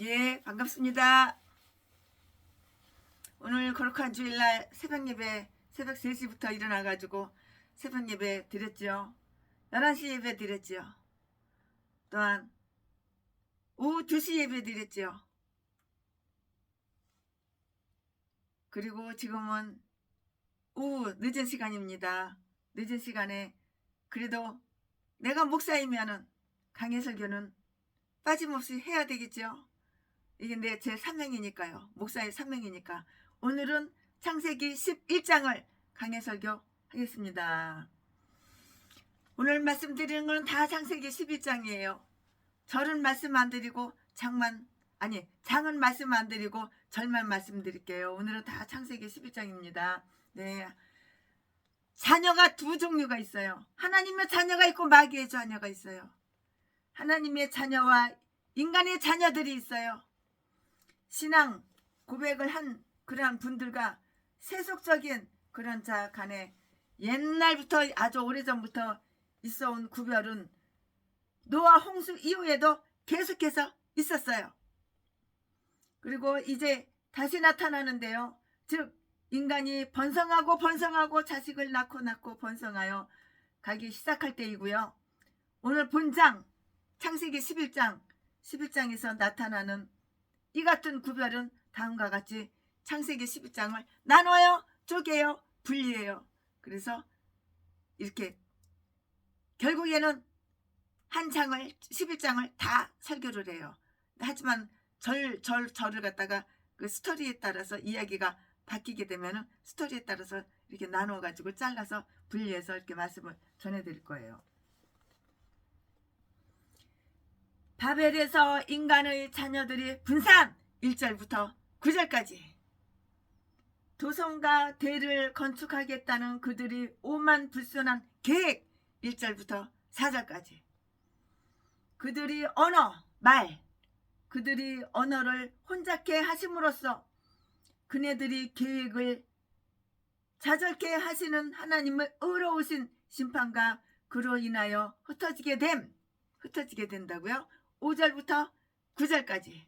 예, 반갑습니다. 오늘 거룩한 주일날 새벽예배 새벽 3시부터 일어나가지고 새벽예배 드렸죠. 11시 예배 드렸죠. 또한 오후 2시 예배 드렸죠. 그리고 지금은 오후 늦은 시간입니다. 늦은 시간에 그래도 내가 목사이면은 강해 설교는 빠짐없이 해야 되겠죠. 이게 제 사명이니까요. 목사의 사명이니까. 오늘은 창세기 11장을 강해 설교하겠습니다. 오늘 말씀드리는 건 다 창세기 11장이에요. 절은 말씀 안 드리고 장은 말씀 안 드리고 절만 말씀드릴게요. 오늘은 다 창세기 11장입니다. 네. 자녀가 두 종류가 있어요. 하나님의 자녀가 있고 마귀의 자녀가 있어요. 하나님의 자녀와 인간의 자녀들이 있어요. 신앙 고백을 한 그러한 분들과 세속적인 그런 자 간에 옛날부터 아주 오래전부터 있어온 구별은 노아 홍수 이후에도 계속해서 있었어요. 그리고 이제 다시 나타나는데요. 즉 인간이 번성하고 자식을 낳고 번성하여 가기 시작할 때이고요. 오늘 본장 창세기 11장에서 나타나는 이 같은 구별은 다음과 같이 창세기 12장을 나눠요, 쪼개요, 분리해요. 그래서 이렇게 결국에는 한 장을 11장을 다 설교를 해요. 하지만 절을 갖다가 그 스토리에 따라서 이야기가 바뀌게 되면은 스토리에 따라서 이렇게 나눠 가지고 잘라서 분리해서 이렇게 말씀을 전해드릴 거예요. 바벨에서 인간의 자녀들이 분산 1절부터 9절까지 도성과 대를 건축하겠다는 그들이 오만불손한 계획 1절부터 4절까지 그들이 그들이 언어를 혼잡게 하심으로써 그네들이 계획을 자절케 하시는 하나님의 의로우신 심판과 그로 인하여 흩어지게 된다고요. 5절부터 9절까지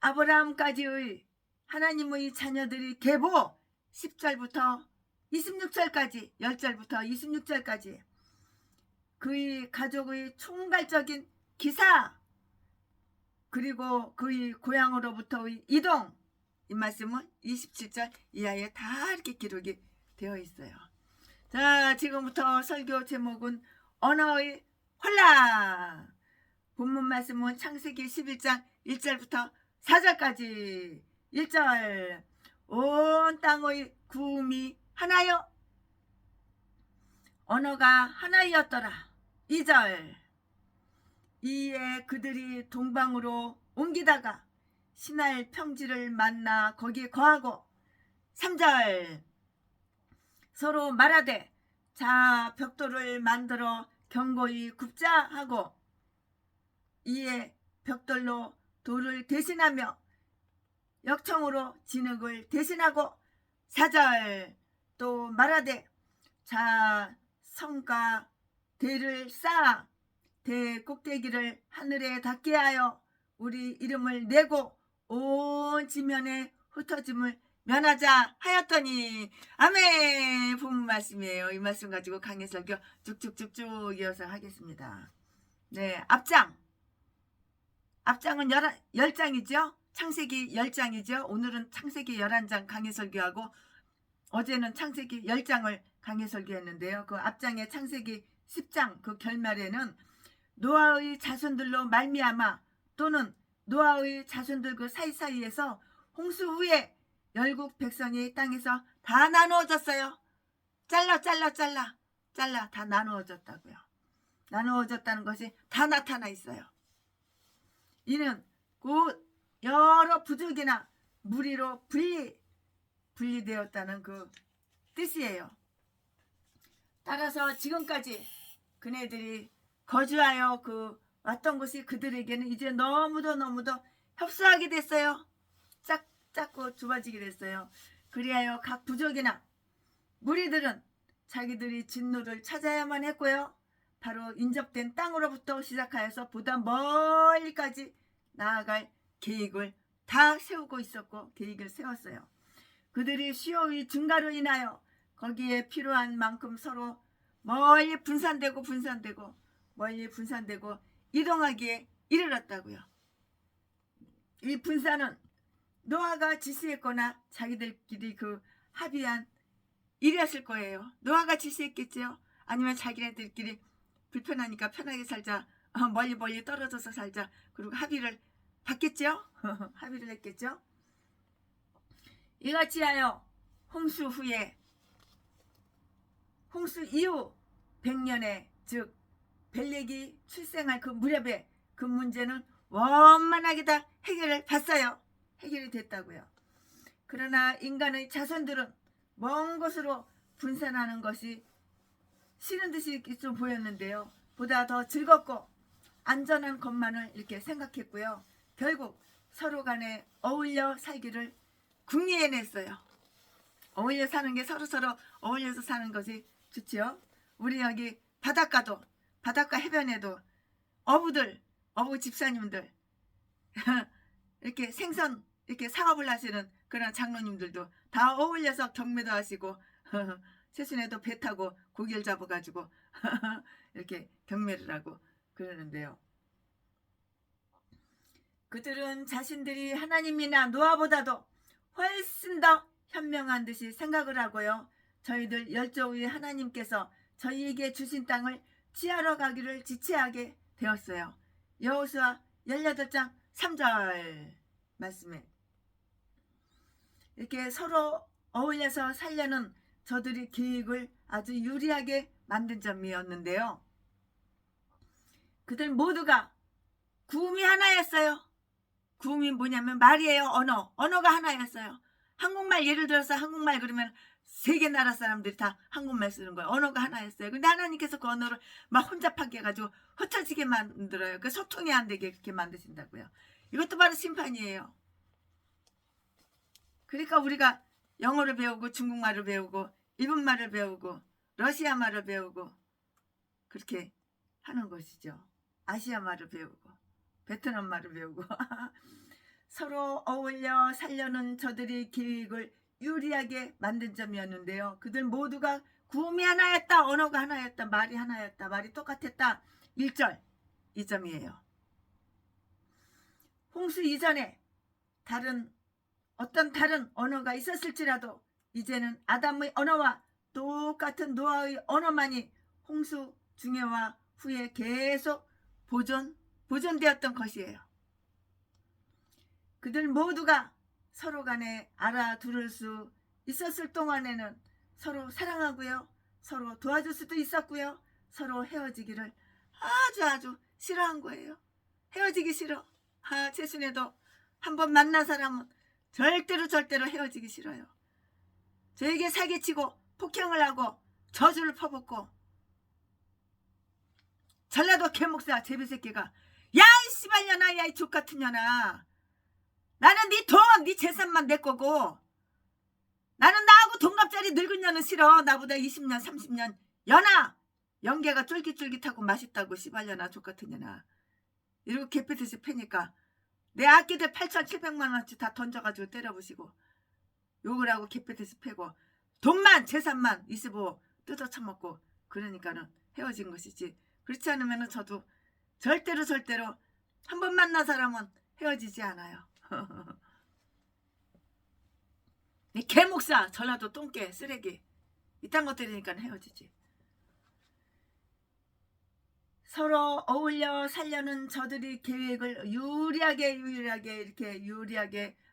아브라함까지의 하나님의 자녀들이 계보 10절부터 26절까지 10절부터 26절까지 그의 가족의 총괄적인 기사 그리고 그의 고향으로부터의 이동 이 말씀은 27절 이하에 다 이렇게 기록이 되어 있어요. 자, 지금부터 설교 제목은 언어의 혼란. 본문 말씀은 창세기 11장 1절부터 4절까지 1절 온 땅의 구음이 하나요 언어가 하나이었더라. 2절 이에 그들이 동방으로 옮기다가 신할 평지를 만나 거기에 거하고 3절 서로 말하되 자 벽돌을 만들어 견고히 굽자 하고 이에 벽돌로 돌을 대신하며 역청으로 진흙을 대신하고 4절 또 말하되 자 성과 대를 쌓아 대 꼭대기를 하늘에 닿게 하여 우리 이름을 내고 온 지면에 흩어짐을 면하자 하였더니 아멘. 본문 말씀이에요. 이 말씀 가지고 강해 설교 쭉쭉쭉쭉 이어서 하겠습니다. 네, 앞장은 10장이죠. 창세기 10장이죠. 오늘은 창세기 11장 강해 설교하고 어제는 창세기 10장을 강해 설교했는데요. 그 앞장의 창세기 10장 그 결말에는 노아의 자손들로 말미암아 또는 노아의 자손들 그 사이사이에서 홍수 후에 열국 백성이 땅에서 다 나누어졌어요. 잘라 다 나누어졌다고요. 나누어졌다는 것이 다 나타나 있어요. 이는 곧 여러 부족이나 무리로 분리되었다는 그 뜻이에요. 따라서 지금까지 그네들이 거주하여 왔던 것이 그들에게는 이제 너무도 협소하게 됐어요. 작고 좁아지게 됐어요. 그리하여 각 부족이나 무리들은 자기들이 진노를 찾아야만 했고요. 바로 인접된 땅으로부터 시작하여서 보다 멀리까지 나아갈 계획을 다 세우고 있었고 계획을 세웠어요. 그들이 수요의 증가로 인하여 거기에 필요한 만큼 서로 멀리 분산되고 멀리 분산되고 이동하기에 이르렀다고요. 이 분산은 노아가 지시했거나 자기들끼리 그 합의한 일이었을 거예요. 노아가 지시했겠지요. 아니면 자기네들끼리 불편하니까 편하게 살자, 멀리 떨어져서 살자, 그리고 합의를 받겠죠. 합의를 했겠죠. 이같이 하여 홍수 이후 100년에 즉 벨렉이 출생할 그 무렵에 그 문제는 원만하게 다 해결을 봤어요. 해결이 됐다고요. 그러나 인간의 자손들은 먼 곳으로 분산하는 것이 싫은 듯이 좀 보였는데요. 보다 더 즐겁고 안전한 것만을 이렇게 생각했고요. 결국 서로 간에 어울려 살기를 궁리해냈어요. 어울려 사는 게 서로 어울려서 사는 것이 좋지요. 우리 여기 바닷가 해변에도 어부 집사님들 이렇게 생선 이렇게 사업을 하시는 그런 장로님들도 다 어울려서 경매도 하시고 세순에도 배 타고 고기를 잡아가지고 이렇게 경매를 하고 그러는데요. 그들은 자신들이 하나님이나 노아보다도 훨씬 더 현명한 듯이 생각을 하고요. 저희들 열조의 하나님께서 저희에게 주신 땅을 취하러 가기를 지체하게 되었어요. 여호수아 18장 3절 말씀에 이렇게 서로 어울려서 살려는 저들의 계획을 아주 유리하게 만든 점이었는데요. 그들 모두가 구음이 하나였어요. 구음이 뭐냐면 말이에요. 언어가 하나였어요. 한국말 예를 들어서 한국말 그러면 세계 나라 사람들이 다 한국말 쓰는 거예요. 언어가 하나였어요. 근데 하나님께서 그 언어를 막 혼잡하게 해가지고 흩어지게 만들어요. 그 소통이 안 되게 그렇게 만드신다고요. 이것도 바로 심판이에요. 그러니까 우리가 영어를 배우고 중국말을 배우고 일본말을 배우고 러시아말을 배우고 그렇게 하는 것이죠. 아시아말을 배우고 베트남말을 배우고 서로 어울려 살려는 저들의 계획을 유리하게 만든 점이었는데요. 그들 모두가 구음이 하나였다. 언어가 하나였다. 말이 하나였다. 말이 똑같았다. 1절 이 점이에요. 홍수 이전에 어떤 다른 언어가 있었을지라도 이제는 아담의 언어와 똑같은 노아의 언어만이 홍수 중에와 후에 계속 보존되었던 것이에요. 그들 모두가 서로 간에 알아들을 수 있었을 동안에는 서로 사랑하고요. 서로 도와줄 수도 있었고요. 서로 헤어지기를 아주 싫어한 거예요. 헤어지기 싫어. 최순애도 한번 만난 사람은 절대로 헤어지기 싫어요. 저에게 사기치고 폭행을 하고 저주를 퍼붓고 전라도 개목사 제비새끼가 야 이 씨발년아 야 이 족같은 년아 나는 네 돈 네 재산만 내 거고 나는 나하고 동갑자리 늙은 년은 싫어. 나보다 20년 30년 연하 연계가 쫄깃쫄깃하고 맛있다고 씨발년아 족같은 년아 이러고 개패듯이 패니까 내 아끼들 8,700만 원치 다 던져가지고 때려부시고 욕을 하고 개패듯이 패고 돈만 재산만 25 뜯어 처먹고 그러니까는 헤어진 것이지. 그렇지 않으면 저도 절대로 한 번 만난 사람은 헤어지지 않아요. 이 개목사 전라도 똥개 쓰레기 이딴 것들이니까 헤어지지. 서로 어울려 살려는 저들이 계획을 유리하게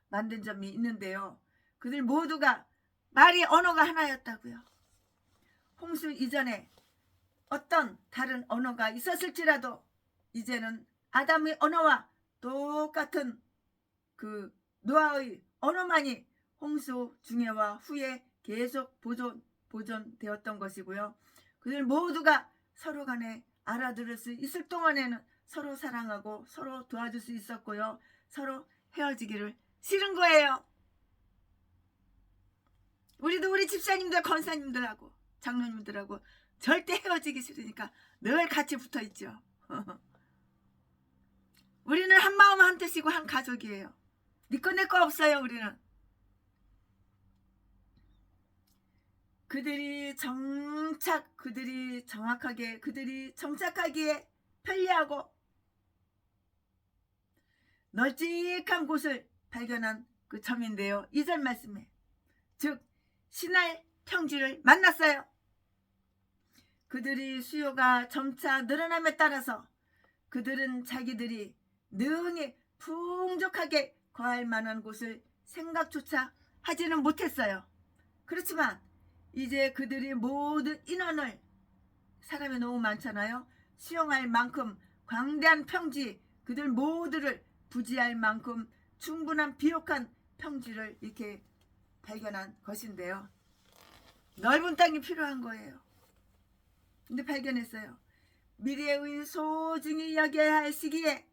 만든 점이 있는데요. 그들 모두가 언어가 하나였다고요. 홍수 이전에 어떤 다른 언어가 있었을지라도 이제는 아담의 언어와 똑같은 그 노아의 언어만이 홍수 중에와 후에 계속 보존되었던 것이고요. 그들 모두가 서로 간에 알아들을 수 있을 동안에는 서로 사랑하고 서로 도와줄 수 있었고요. 서로 헤어지기를 싫은 거예요. 우리도 우리 집사님들 권사님들하고 장로님들하고 절대 헤어지기 싫으니까 늘 같이 붙어있죠. 우리는 한 한 마음 한 뜻이고 한 가족이에요. 니꺼 내꺼 없어요. 우리는. 그들이 정확하게 그들이 정착하기에 편리하고 널찍한 곳을 발견한 그 점인데요. 2절 말씀에 즉 신할 평지를 만났어요. 그들이 수요가 점차 늘어남에 따라서 그들은 자기들이 능히 풍족하게 거할 만한 곳을 생각조차 하지는 못했어요. 그렇지만 이제 그들이 모든 인원을, 사람이 너무 많잖아요. 수용할 만큼 광대한 평지, 그들 모두를 부지할 만큼 충분한 비옥한 평지를 이렇게 발견한 것인데요. 넓은 땅이 필요한 거예요. 근데 발견했어요. 미래의 소중히 여겨야 할 시기에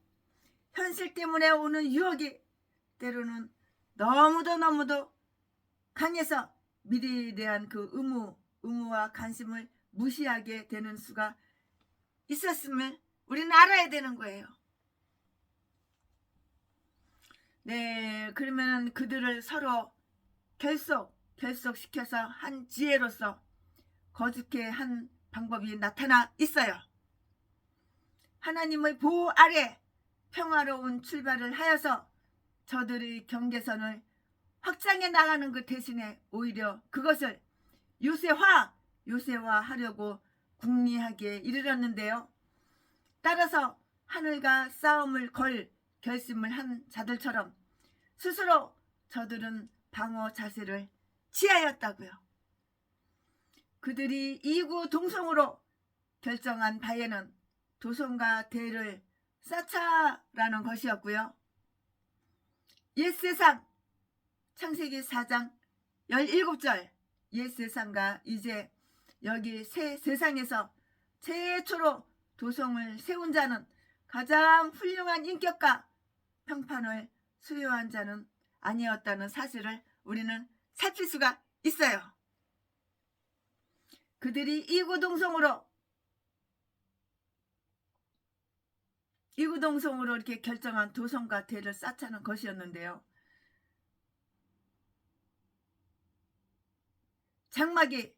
현실 때문에 오는 유혹이 때로는 너무도 강해서 미래에 대한 그 의무와 관심을 무시하게 되는 수가 있었음을 우리는 알아야 되는 거예요. 네, 그러면 그들을 서로 결속시켜서 한 지혜로서 거듭게 한 방법이 나타나 있어요. 하나님의 보호 아래 평화로운 출발을 하여서 저들의 경계선을 확장해 나가는 것 대신에 오히려 그것을 요새화하려고 궁리하게 이르렀는데요. 따라서 하늘과 싸움을 걸 결심을 한 자들처럼 스스로 저들은 방어 자세를 취하였다고요. 그들이 이구동성으로 결정한 바에는 도성과 대를 쌓자라는 것이었고요. 옛세상 창세기 4장 17절 옛세상과 이제 여기 새 세상에서 최초로 도성을 세운 자는 가장 훌륭한 인격과 평판을 수여한 자는 아니었다는 사실을 우리는 살필 수가 있어요. 그들이 이구동성으로 이렇게 결정한 도성과 대를 쌓자는 것이었는데요. 장막이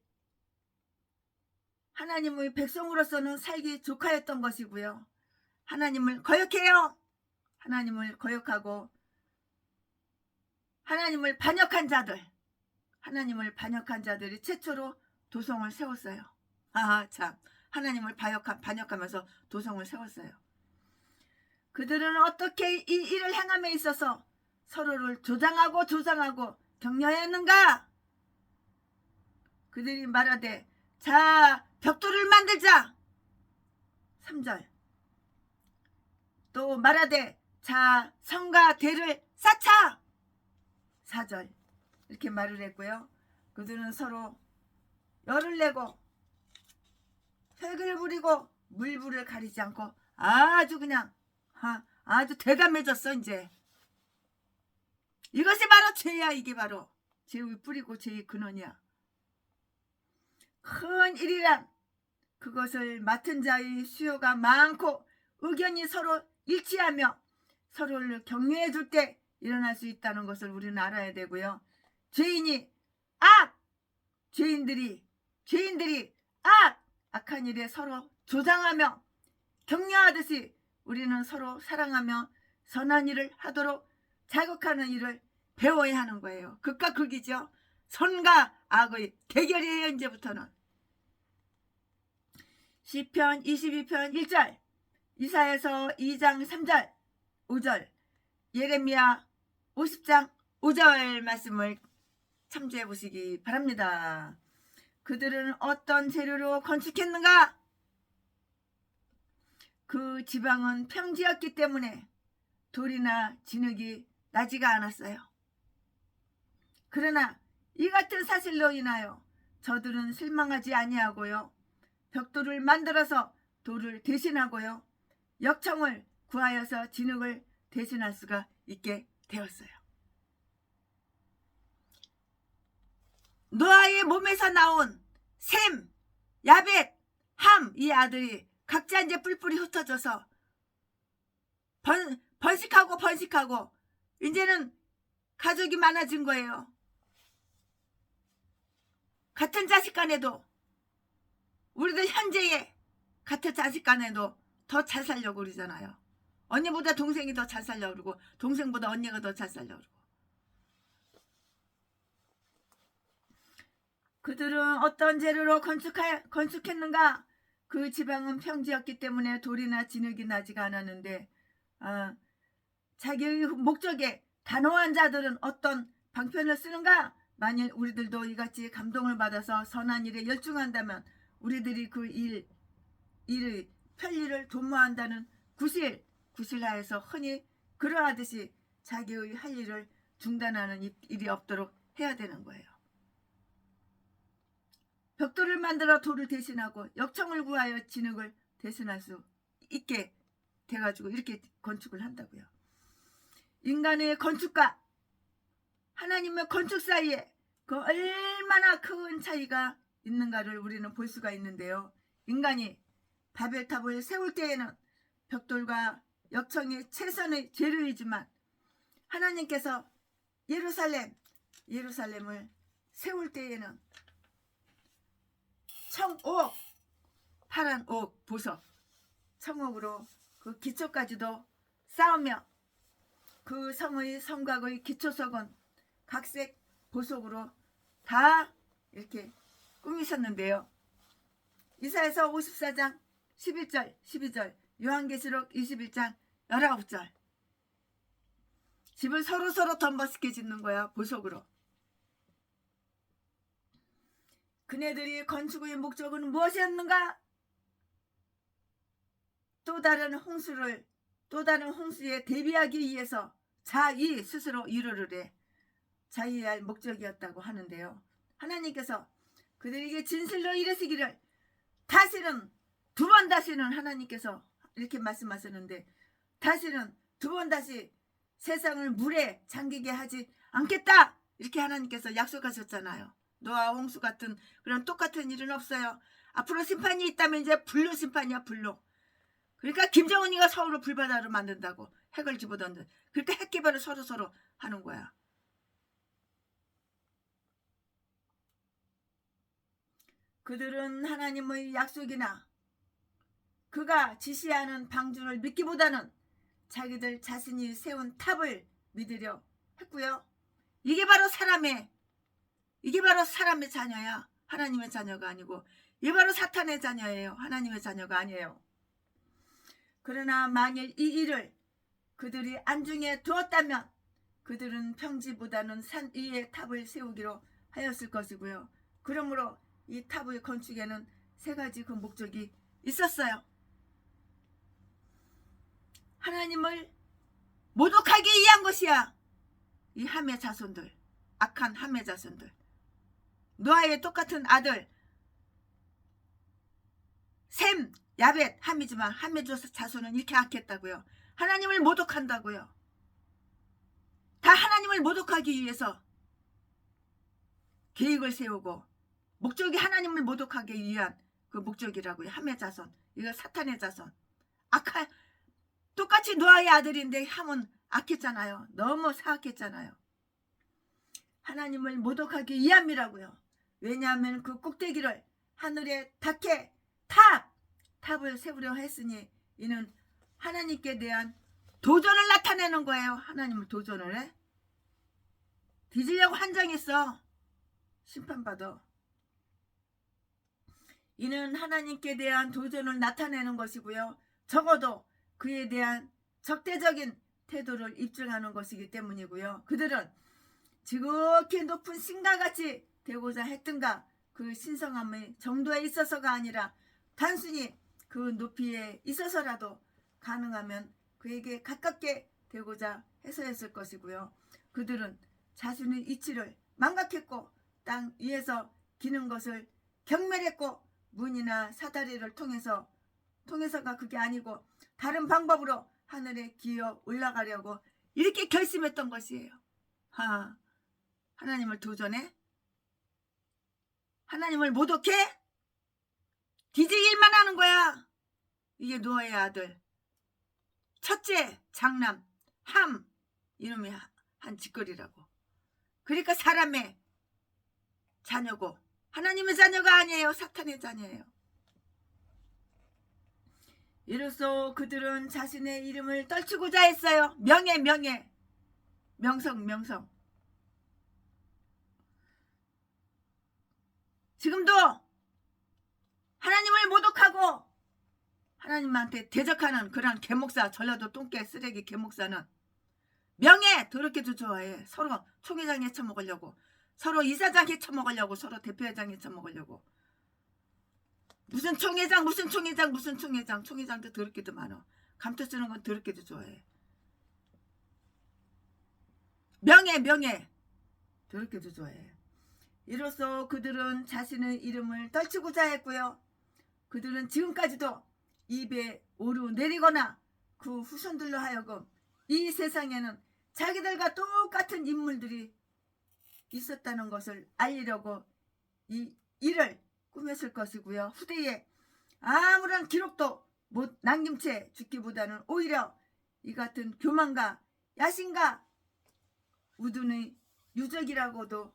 하나님의 백성으로서는 살기 조카였던 것이고요. 하나님을 거역해요. 하나님을 거역하고 하나님을 반역한 자들이 최초로 도성을 세웠어요. 참, 하나님을 반역하면서 도성을 세웠어요. 그들은 어떻게 이 일을 행함에 있어서 서로를 조장하고 격려했는가? 그들이 말하되 자, 벽돌을 만들자. 3절. 또 말하되 자, 성과 대를 쌓자. 4절. 이렇게 말을 했고요. 그들은 서로 열을 내고 획을 부리고 물불을 가리지 않고 아주 그냥 아주 대담해졌어. 이제 이것이 바로 죄야. 이게 바로 죄의 뿌리고 죄의 근원이야. 큰 일이란 그것을 맡은 자의 수요가 많고 의견이 서로 일치하며 서로를 격려해 줄 때 일어날 수 있다는 것을 우리는 알아야 되고요. 죄인들이 악한 일에 서로 조장하며 격려하듯이 우리는 서로 사랑하며 선한 일을 하도록 자극하는 일을 배워야 하는 거예요. 극과 극이죠. 선과 악의 대결이에요. 이제부터는. 시편 22편 1절, 이사야서 2장 3절 5절, 예레미야 50장 5절 말씀을 참조해 보시기 바랍니다. 그들은 어떤 재료로 건축했는가? 그 지방은 평지였기 때문에 돌이나 진흙이 나지가 않았어요. 그러나 이 같은 사실로 인하여 저들은 실망하지 아니하고요. 벽돌을 만들어서 돌을 대신하고요. 역청을 구하여서 진흙을 대신할 수가 있게 되었어요. 노아의 몸에서 나온 셈, 야벳, 함, 이 아들이 각자 이제 뿔뿔이 흩어져서 번식 번식하고 이제는 가족이 많아진 거예요. 같은 자식 간에도 우리들 현재의 같은 자식 간에도 더 잘 살려고 그러잖아요. 언니보다 동생이 더 잘 살려고 그러고 동생보다 언니가 더 잘 살려고 그러고. 그들은 어떤 재료로 건축했는가? 그 지방은 평지였기 때문에 돌이나 진흙이 나지가 않았는데 자기의 목적에 단호한 자들은 어떤 방편을 쓰는가? 만일 우리들도 이같이 감동을 받아서 선한 일에 열중한다면 우리들이 그 일의 편리를 도모한다는 구실하에서 흔히 그러하듯이 자기의 할 일을 중단하는 일이 없도록 해야 되는 거예요. 벽돌을 만들어 돌을 대신하고 역청을 구하여 진흙을 대신할 수 있게 돼가지고 이렇게 건축을 한다고요. 인간의 건축과 하나님의 건축 사이에 그 얼마나 큰 차이가 있는가를 우리는 볼 수가 있는데요. 인간이 바벨탑을 세울 때에는 벽돌과 역청이 최선의 재료이지만 하나님께서 예루살렘을 세울 때에는 청옥, 파란 옥, 보석, 청옥으로 그 기초까지도 쌓으며 그 성의 성곽의 기초석은 각색 보석으로 다 이렇게 꾸미셨는데요. 이사야서 54장 11절 12절 요한계시록 21장 19절 집을 서로 더 멋있게 짓는 거야. 보석으로. 그네들이 건축의 목적은 무엇이었는가? 또 다른 홍수에 대비하기 위해서 자의 스스로 이루르되 자의할 목적이었다고 하는데요. 하나님께서 그들에게 진실로 이르시기를 두 번 다시는 하나님께서 이렇게 말씀하셨는데 다시는 두 번 다시 세상을 물에 잠기게 하지 않겠다 이렇게 하나님께서 약속하셨잖아요. 노아와 홍수 같은 그런 똑같은 일은 없어요. 앞으로 심판이 있다면 이제 불로 심판이야. 불로. 그러니까 김정은이가 서울을 불바다로 만든다고 핵을 집어던져. 그러니까 핵 개발을 서로 하는 거야. 그들은 하나님의 약속이나 그가 지시하는 방주를 믿기보다는 자기들 자신이 세운 탑을 믿으려 했고요. 이게 바로 사람의 자녀야. 하나님의 자녀가 아니고 이게 바로 사탄의 자녀예요. 하나님의 자녀가 아니에요. 그러나 만일 이 일을 그들이 안중에 두었다면 그들은 평지보다는 산 위에 탑을 세우기로 하였을 것이고요. 그러므로 이 탑의 건축에는 세 가지 그 목적이 있었어요. 하나님을 모독하기 위한 것이야. 이 함의 자손들, 악한 함의 자손들. 노아의 똑같은 아들 셈, 야벳, 함이지만 함의 자손은 이렇게 악했다고요. 하나님을 모독한다고요. 다 하나님을 모독하기 위해서 계획을 세우고 목적이 하나님을 모독하기 위한 그 목적이라고요. 함의 자손, 이거 사탄의 자손. 똑같이 노아의 아들인데 함은 악했잖아요. 너무 사악했잖아요. 하나님을 모독하기 위함이라고요. 왜냐하면 그 꼭대기를 하늘에 탑을 세우려 했으니 이는 하나님께 대한 도전을 나타내는 거예요. 하나님을 도전을 해. 뒤지려고 한정했어. 심판받아. 이는 하나님께 대한 도전을 나타내는 것이고요. 적어도 그에 대한 적대적인 태도를 입증하는 것이기 때문이고요. 그들은 지극히 높은 신과 같이 되고자 했던가 그 신성함의 정도에 있어서가 아니라 단순히 그 높이에 있어서라도 가능하면 그에게 가깝게 되고자 해서였을 것이고요. 그들은 자신의 이치를 망각했고 땅 위에서 기는 것을 경멸했고 문이나 사다리를 통해서가 그게 아니고 다른 방법으로 하늘에 기어 올라가려고 이렇게 결심했던 것이에요. 하나님을 도전해? 하나님을 모독해? 뒤지기만 하는 거야. 이게 노아의 아들. 첫째 장남 함 이놈이 한 짓거리라고. 그러니까 사람의 자녀고 하나님의 자녀가 아니에요. 사탄의 자녀예요. 이로써 그들은 자신의 이름을 떨치고자 했어요. 명예 명성. 지금도 하나님을 모독하고 하나님한테 대적하는 그런 개목사, 전라도 똥개 쓰레기 개목사는 명예 더럽게도 좋아해. 서로 총회장 해쳐먹으려고, 서로 이사장 해쳐먹으려고, 서로 대표회장 해쳐먹으려고. 무슨 총회장 총회장도 더럽게도 많아. 감투 쓰는 건 더럽게도 좋아해. 명예 더럽게도 좋아해. 이로써 그들은 자신의 이름을 떨치고자 했고요. 그들은 지금까지도 입에 오르내리거나 그 후손들로 하여금 이 세상에는 자기들과 똑같은 인물들이 있었다는 것을 알리려고 이 일을 꾸몄을 것이고요. 후대에 아무런 기록도 못 남긴 채 죽기보다는 오히려 이 같은 교만과 야심과 우둔의 유적이라도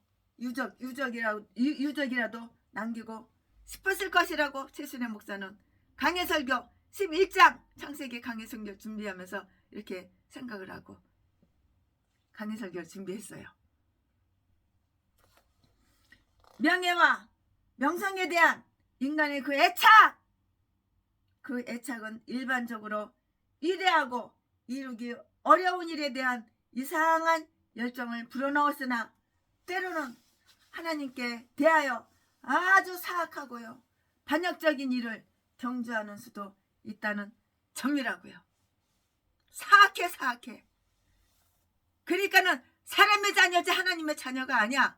남기고 싶었을 것이라고 최순애 목사는 강해설교 11장 창세기 강해설교 준비하면서 이렇게 생각을 하고 강해설교를 준비했어요. 명예와 명성에 대한 인간의 그 애착은 일반적으로 이대하고 이루기 어려운 일에 대한 이상한 열정을 불어넣었으나 때로는 하나님께 대하여 아주 사악하고요 반역적인 일을 경주하는 수도 있다는 점이라고요. 사악해. 그러니까는 사람의 자녀지 하나님의 자녀가 아니야.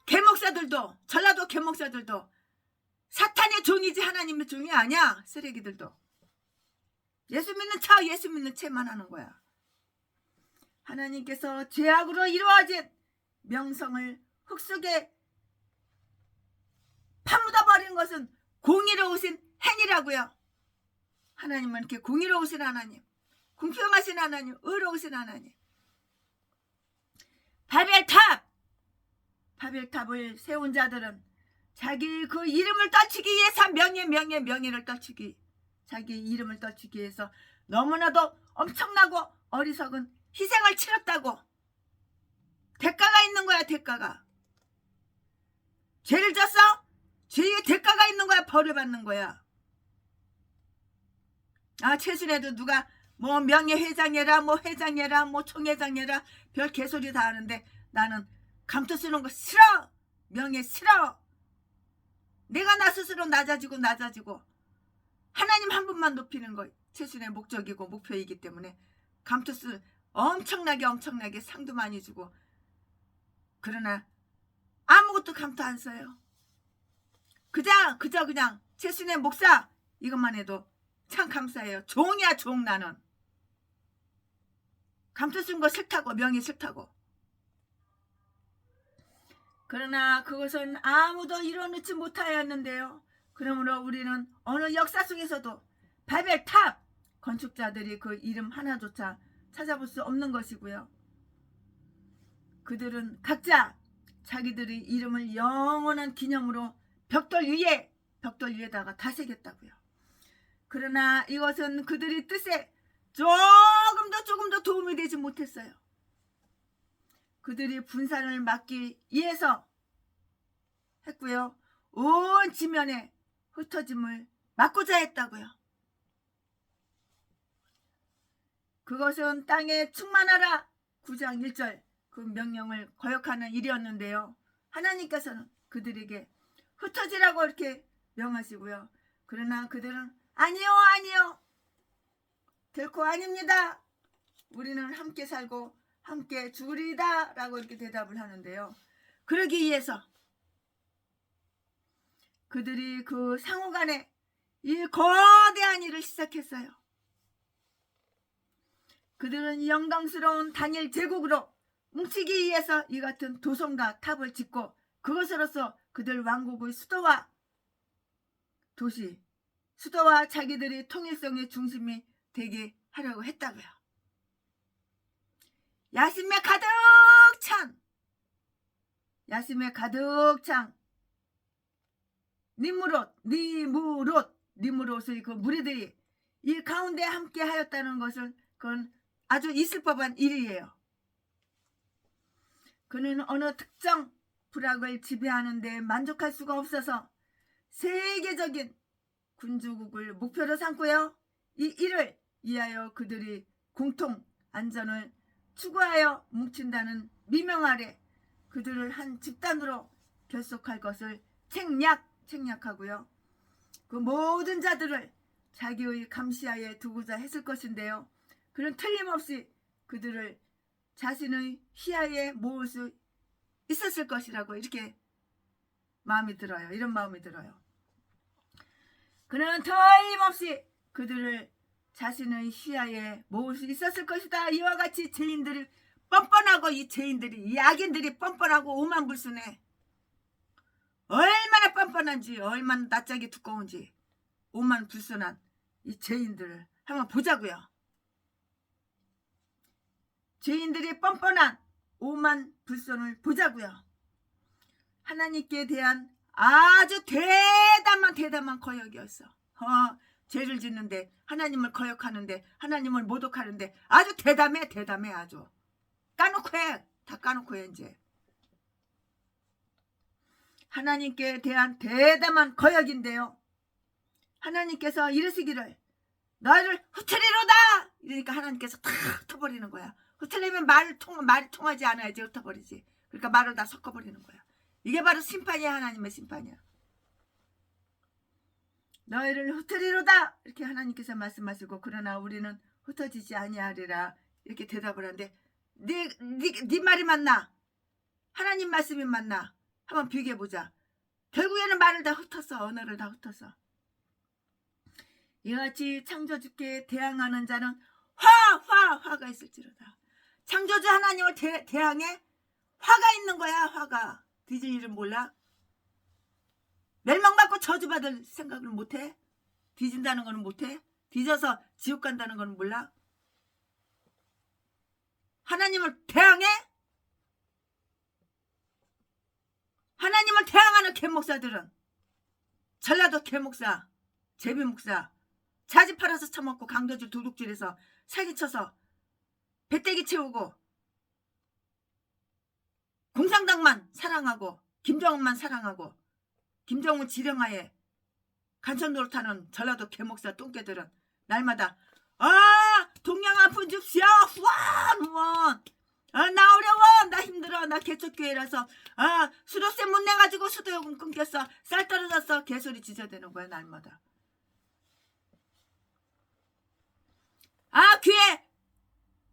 개목사들도, 전라도 개목사들도 사탄의 종이지 하나님의 종이 아니야. 쓰레기들도 예수 믿는 채만 하는 거야. 하나님께서 죄악으로 이루어진 명성을 흙속에 파묻어버린 것은 공의로우신 행위라고요. 하나님은 이렇게 공의로우신 하나님, 공평하신 하나님, 의로우신 하나님. 바벨탑을 세운 자들은 자기 그 이름을 떨치기 위해서 명예를 떨치기, 자기 이름을 떨치기 위해서 너무나도 엄청나고 어리석은 희생을 치렀다고. 대가가 있는 거야. 대가가. 죄를 졌어? 죄의 대가가 있는 거야. 벌을 받는 거야. 최순애도 누가 뭐 명예회장이라 뭐 회장이라 뭐 총회장이라 별 개소리 다 하는데 나는 감투 쓰는 거 싫어. 명예 싫어. 내가 나 스스로 낮아지고 하나님 한 분만 높이는 거 최순의 목적이고 목표이기 때문에 감투 쓰 엄청나게 상도 많이 주고. 그러나 아무것도 감투 안 써요. 그저 그냥 최순의 목사 이것만 해도 참 감사해요. 종이야 종. 나는 감투 쓴 거 싫다고, 명예 싫다고. 그러나 그것은 아무도 이뤄놓지 못하였는데요. 그러므로 우리는 어느 역사 속에서도 바벨탑 건축자들이 그 이름 하나조차 찾아볼 수 없는 것이고요. 그들은 각자 자기들의 이름을 영원한 기념으로 벽돌 위에다가 다 새겼다고요. 그러나 이것은 그들의 뜻에 조금도 도움이 되지 못했어요. 그들이 분산을 막기 위해서 했고요. 온 지면에 흩어짐을 막고자 했다고요. 그것은 땅에 충만하라 9장 1절 그 명령을 거역하는 일이었는데요. 하나님께서는 그들에게 흩어지라고 이렇게 명하시고요. 그러나 그들은 아니요 결코 아닙니다. 우리는 함께 살고 함께 죽으리다 라고 이렇게 대답을 하는데요. 그러기 위해서 그들이 그 상호간에 이 거대한 일을 시작했어요. 그들은 영광스러운 단일 제국으로 뭉치기 위해서 이 같은 도성과 탑을 짓고 그것으로서 그들 왕국의 수도와 도시 수도와 자기들이 통일성의 중심이 되게 하려고 했다고요. 야심에 가득 찬 니무롯의 그 무리들이 이 가운데 함께 하였다는 것은 그건 아주 있을 법한 일이에요. 그는 어느 특정 부락을 지배하는 데 만족할 수가 없어서 세계적인 군주국을 목표로 삼고요. 이 일을 위하여 그들이 공통 안전을 추구하여 뭉친다는 미명 아래 그들을 한 집단으로 결속할 것을 책략하고요. 그 모든 자들을 자기의 감시하에 두고자 했을 것인데요. 그는 틀림없이 그들을 자신의 시야에 모을 수 있었을 것이라고 이렇게 마음이 들어요. 이런 마음이 들어요. 그는 틀림없이 그들을 자신의 시야에 모을 수 있었을 것이다. 이와 같이 죄인들이 뻔뻔하고 이 악인들이 뻔뻔하고 오만불순해. 얼마나 뻔뻔한지 얼마나 낯짝이 두꺼운지 오만불순한 이 죄인들을 한번 보자고요. 죄인들이 뻔뻔한 오만불순을 보자고요. 하나님께 대한 아주 대담한 거역이었어. 죄를 짓는데 하나님을 거역하는데 하나님을 모독하는데 아주 대담해 아주 까놓고 해. 다 까놓고 해. 이제 하나님께 대한 대담한 거역인데요. 하나님께서 이르시기를 너를 흩으리로다. 이러니까 하나님께서 다 흩어버리는 거야. 흩으려면 말이 통하지 않아야지 흩어버리지. 그러니까 말을 다 섞어버리는 거야. 이게 바로 심판이야. 하나님의 심판이야. 너희를 흩으리로다 이렇게 하나님께서 말씀하시고 그러나 우리는 흩어지지 아니하리라 이렇게 대답을 하는데 네 말이 맞나? 하나님 말씀이 맞나? 한번 비교해보자. 결국에는 말을 다 흩었어. 언어를 다 흩었어. 이같이 창조주께 대항하는 자는 화가 있을지로다. 창조주 하나님을 대항해 화가 있는 거야. 화가. 뒤질 일은 몰라? 멸망받고 저주받을 생각을 못해? 뒤진다는 거는 못해? 뒤져서 지옥 간다는 거는 몰라? 하나님을 대항해? 하나님을 대항하는 개목사들은 전라도 개목사, 제비목사 자지 팔아서 처먹고 강도질 도둑질해서 사기쳐서 배때기 채우고 공산당만 사랑하고 김정은만 사랑하고 김정은 지령하에 간천 노릇하는 전라도 개목사 똥개들은 날마다 동양 아픈 줍시오 후원 나 어려워 나 힘들어 나 개척교회라서 수도세 못 내가지고 수도요금 끊겼어 쌀 떨어졌어 개소리 지저대는 거야 날마다. 교회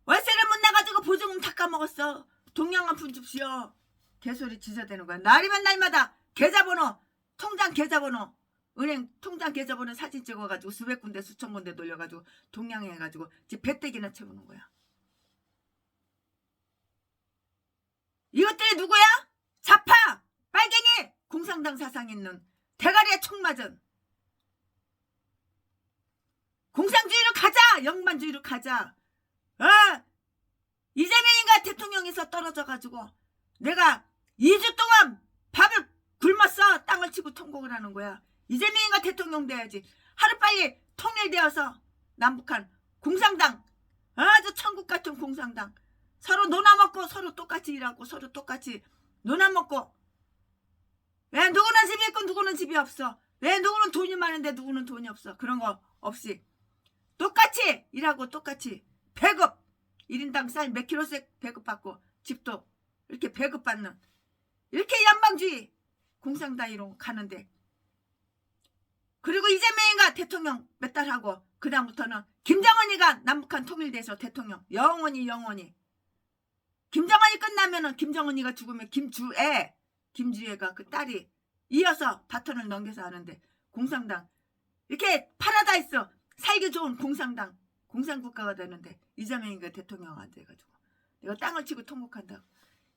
월세를 못 내가지고 보증금 다 까먹었어 동양 아픈 줍시오 개소리 지저대는 거야. 날이면 날마다 계좌번호 통장 계좌번호 은행 통장 계좌번호 사진 찍어가지고 수백 군데 수천 군데 돌려가지고 동양에 해가지고 이제 배때기나 채우는 거야. 이것들이 누구야? 좌파 빨갱이 공산당 사상 있는 대가리에 총 맞은 공산주의로 가자 영만주의로 가자. 이재명인가 대통령에서 떨어져가지고 내가 2주 동안 밥을 굶었어. 땅을 치고 통곡을 하는 거야. 이재명인가 대통령 돼야지. 하루빨리 통일되어서 남북한 공산당 아주 천국 같은 공산당 서로 논아먹고 서로 똑같이 일하고 서로 똑같이 논아먹고 왜 누구는 집이 있고 누구는 집이 없어. 왜 누구는 돈이 많은데 누구는 돈이 없어. 그런 거 없이 똑같이 일하고 똑같이 배급 1인당 쌀 몇 킬로씩 배급받고 집도 이렇게 배급받는 이렇게 연방주의 공산당으로 가는데 그리고 이재명이가 대통령 몇 달 하고 그 다음부터는 김정은이가 남북한 통일돼서 대통령 영원히 김정은이 끝나면은 김정은이가 죽으면 김주애가 그 딸이 이어서 바톤을 넘겨서 하는데 공산당 이렇게 파라다이스 살기 좋은 공산당 공산국가가 되는데 이재명이가 대통령이 돼가지고 내가 땅을 치고 통곡한다.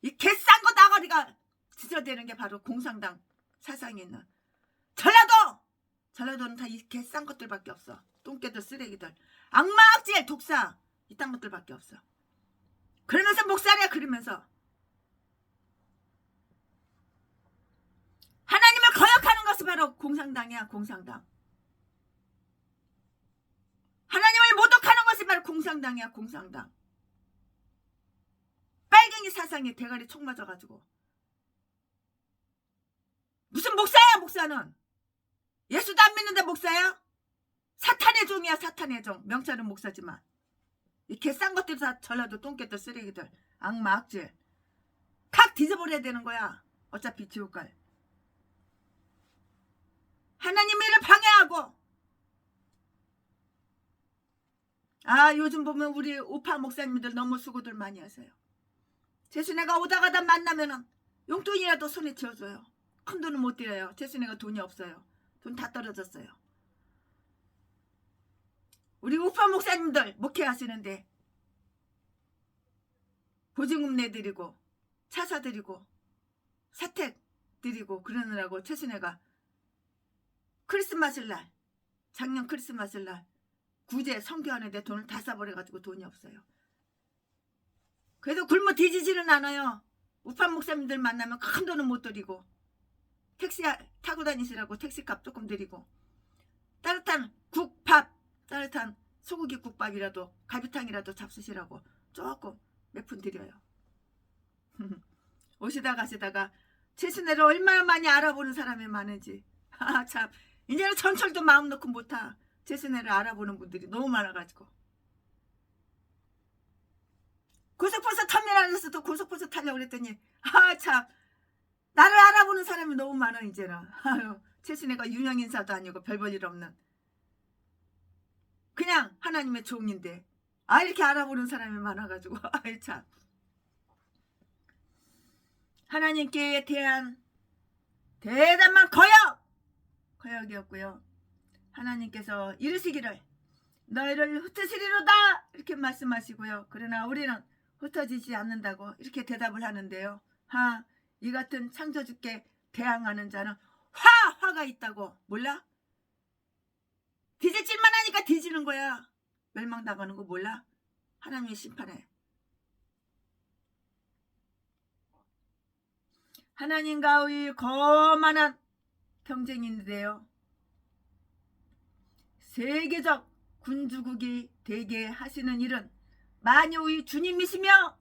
이 개싼 거 나가리가 지저대는 게 바로 공산당 사상이 있는 전라도 전라도는 다 이렇게 싼 것들밖에 없어. 똥개들, 쓰레기들, 악마악질, 독사 이딴 것들밖에 없어. 그러면서 목사래. 그러면서 하나님을 거역하는 것이 바로 공산당이야. 공산당. 하나님을 모독하는 것이 바로 공산당이야. 공산당. 빨갱이 사상에 대가리 총 맞아가지고. 무슨 목사야. 목사는 예수도 안 믿는데 목사야? 사탄의 종이야. 사탄의 종. 명찰은 목사지만 이렇게 싼 것들 다 전라도 똥개들, 쓰레기들, 악마, 악질 칵 뒤져버려야 되는 거야. 어차피 지옥갈. 하나님의 일을 방해하고. 요즘 보면 우리 우파 목사님들 너무 수고들 많이 하세요. 재순애가 오다가다 만나면은 용돈이라도 손에 쥐어줘요. 큰 돈은 못 드려요. 재순애가 돈이 없어요. 돈 다 떨어졌어요. 우리 우파 목사님들 목회하시는데 보증금 내드리고 차 사드리고 사택 드리고 그러느라고 최순애가 크리스마스날, 작년 크리스마스날 구제 성교하는데 돈을 다 써버려가지고 돈이 없어요. 그래도 굶어 뒤지지는 않아요. 우파 목사님들 만나면 큰 돈은 못 드리고 택시 타고 다니시라고 택시값 조금 드리고 따뜻한 국밥, 따뜻한 소고기 국밥이라도 갈비탕이라도 잡수시라고 조금 몇 푼 드려요. 오시다 가시다가 최순애를 얼마나 많이 알아보는 사람이 많은지. 참 이제는 전철도 마음 놓고 못 타. 최순애를 알아보는 분들이 너무 많아가지고. 고속버스 터미널에서도 고속버스 타려고 그랬더니 참 나를 알아보는 사람이 너무 많아. 이제는 최순애가 유명 인사도 아니고 별 볼 일 없는 그냥 하나님의 종인데 이렇게 알아보는 사람이 많아가지고 참 하나님께 대한 대단한 거역이었고요. 하나님께서 이르시기를 너희를 흩으시리로다 이렇게 말씀하시고요. 그러나 우리는 흩어지지 않는다고 이렇게 대답을 하는데요. 이 같은 창조주께 대항하는 자는 화가 있다고 몰라? 뒤질 짓만 하니까 뒤지는 거야. 멸망당하는 거 몰라? 하나님의 심판에. 하나님과의 거만한 경쟁인데요. 세계적 군주국이 되게 하시는 일은 만유의 주님이시며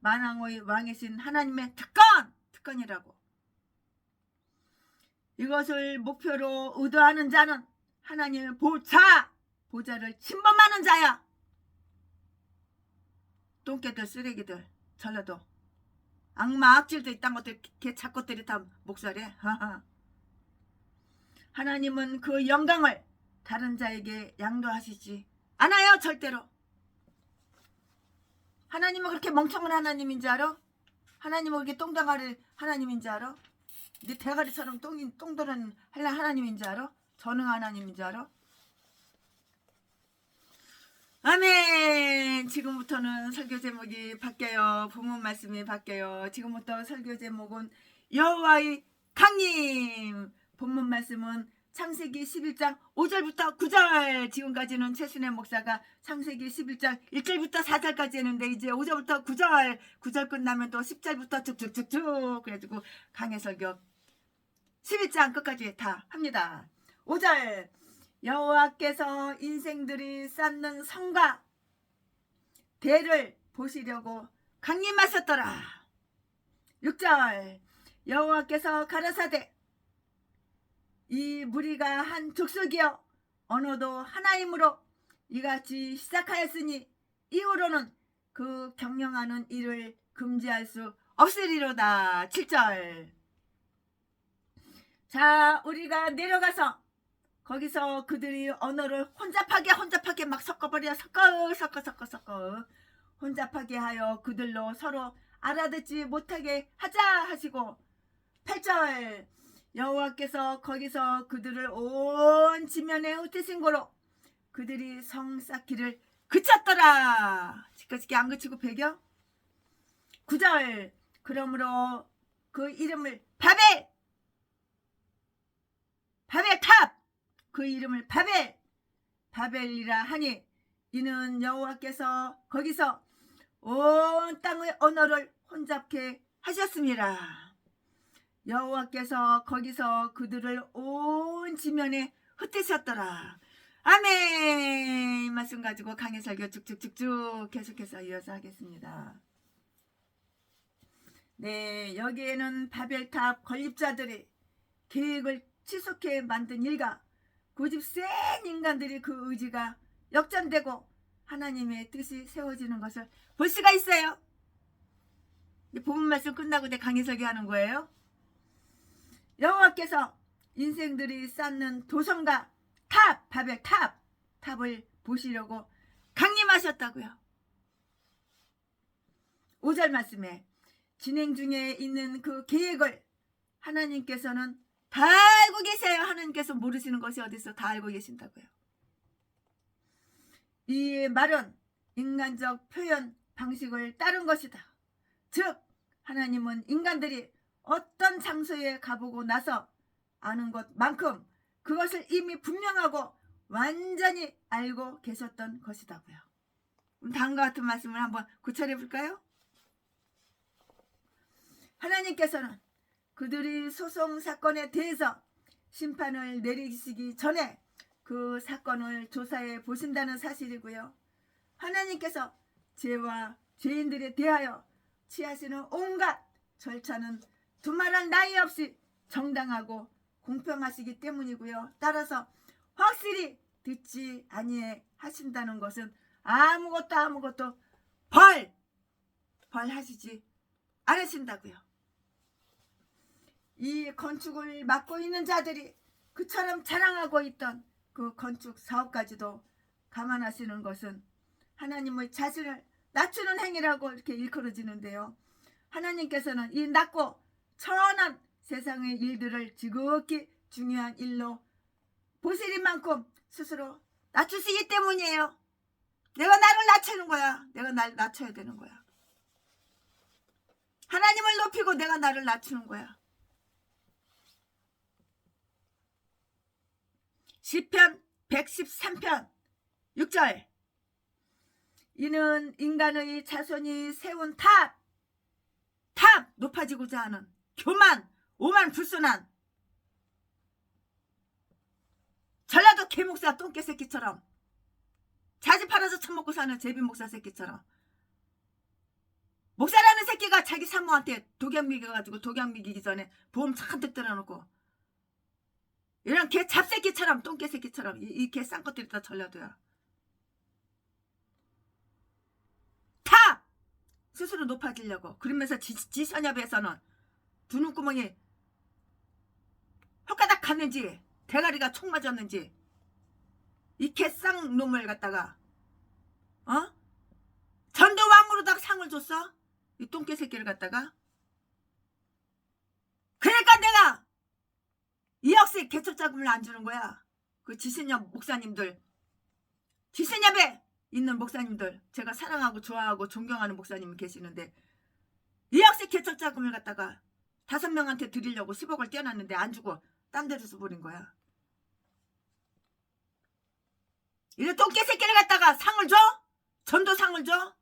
만왕의 왕이신 하나님의 특권이라고. 이것을 목표로 의도하는 자는 하나님의 보좌를 침범하는 자야. 똥개들, 쓰레기들, 전라도 악마, 악질도 있단 것들, 개 작것들이 다 목소리에. 하나님은 그 영광을 다른 자에게 양도하시지 않아요. 절대로. 하나님은 그렇게 멍청한 하나님인 줄 알아? 하나님은 그렇게 똥덩어리 하나님인 줄 알아? 네 대가리처럼 똥도는 하나님인 줄 알아? 전능 하나님인 줄 알아? 아멘. 지금부터는 설교 제목이 바뀌어요. 본문 말씀이 바뀌어요. 지금부터 설교 제목은 여호와의 강림. 본문 말씀은 창세기 11장 5절부터 9절. 지금까지는 최순애 목사가 창세기 11장 1절부터 4절까지 했는데 이제 5절부터 9절 끝나면 또 10절부터 쭉쭉쭉쭉 그래가지고 강해 설교 11장 끝까지 다 합니다. 5절 여호와께서 인생들이 쌓는 성과 대를 보시려고 강림하셨더라. 6절 여호와께서 가라사대 이 무리가 한 족속이여 언어도 하나이므로 이같이 시작하였으니 이후로는 그 경영하는 일을 금지할 수 없으리로다. 7절 자 우리가 내려가서 거기서 그들이 언어를 혼잡하게 막 섞어버려. 섞어 혼잡하게 하여 그들로 서로 알아듣지 못하게 하자 하시고 8절 여호와께서 거기서 그들을 온 지면에 흩으신 거로 그들이 성 쌓기를 그쳤더라. 지금까지 안 그치고 배겨? 9절 그러므로 그 이름을 바벨 탑 그 이름을 바벨이라 하니 이는 여호와께서 거기서 온 땅의 언어를 혼잡게 하셨습니다. 여호와께서 거기서 그들을 온 지면에 흩으셨더라. 아멘. 이 말씀 가지고 강해 설교 쭉쭉쭉쭉 계속해서 이어서 하겠습니다. 네, 여기에는 바벨탑 건립자들이 계획을 치솟게 만든 일과 고집 센 인간들이 그 의지가 역전되고 하나님의 뜻이 세워지는 것을 볼 수가 있어요. 본문 말씀 끝나고 내 강의 설교하는 거예요. 여호와께서 인생들이 쌓는 도성과 탑을 보시려고 강림하셨다고요. 5절 말씀에 진행 중에 있는 그 계획을 하나님께서는 다 알고 계세요. 하나님께서 모르시는 것이 어디서 다 알고 계신다고요. 이 말은 인간적 표현 방식을 따른 것이다. 즉 하나님은 인간들이 어떤 장소에 가보고 나서 아는 것만큼 그것을 이미 분명하고 완전히 알고 계셨던 것이다고요. 다음과 같은 말씀을 한번 구체해 볼까요? 하나님께서는 그들이 소송 사건에 대해서 심판을 내리시기 전에 그 사건을 조사해 보신다는 사실이고요. 하나님께서 죄와 죄인들에 대하여 취하시는 온갖 절차는 두말할 나위 없이 정당하고 공평하시기 때문이고요. 따라서 확실히 듣지 아니하신다는 것은 아무것도 벌하시지 않으신다고요. 이 건축을 맡고 있는 자들이 그처럼 자랑하고 있던 그 건축 사업까지도 감안하시는 것은 하나님의 자신을 낮추는 행위라고 이렇게 일컬어지는데요. 하나님께서는 이 낮고 천한 세상의 일들을 지극히 중요한 일로 보시는 만큼 스스로 낮추시기 때문이에요. 내가 나를 낮추는 거야. 내가 나를 낮춰야 되는 거야. 하나님을 높이고 내가 나를 낮추는 거야. 시편 113편 6절 이는 인간의 자손이 세운 탑 높아지고자 하는 교만 오만 불순한 전라도 개목사 똥개 새끼처럼 자지 팔아서 처먹고 사는 제비 목사 새끼처럼 목사라는 새끼가 자기 사모한테 독약 먹여가지고 독약 먹이기 전에 보험 잔뜩 들어놓고 이런 개 잡새끼처럼 똥개 새끼처럼 이 개 쌍것들이 다 전라도야. 탑! 스스로 높아지려고 그러면서 지선협에서는 두 눈구멍이 혓가닥 갔는지 대가리가 총 맞았는지 이 개쌍 놈을 갖다가 전도왕으로다가 상을 줬어? 이 똥개 새끼를 갖다가 그러니까 내가 이 역시 개척자금을 안 주는 거야. 그 지신협 목사님들 지신협에 있는 목사님들 제가 사랑하고 좋아하고 존경하는 목사님이 계시는데 이 역시 개척자금을 갖다가 5명한테 드리려고 10억을 떼어놨는데 안 주고 딴 데로 써버린 거야. 이런 똥개 새끼를 갖다가 상을 줘? 전도상을 줘?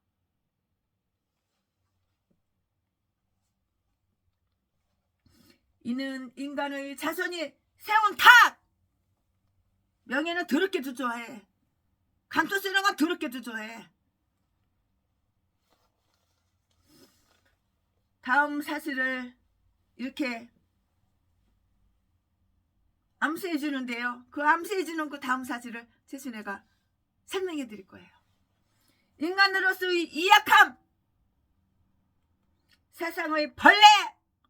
이는 인간의 자손이 세운 탑! 명예는 더럽게도 좋아해. 감투 쓰는 건 더럽게도 좋아해. 다음 사실을 이렇게 암시해 주는데요. 그 암시해 주는 그 다음 사실을 최순애가 설명해 드릴 거예요. 인간으로서의 이약함, 세상의 벌레,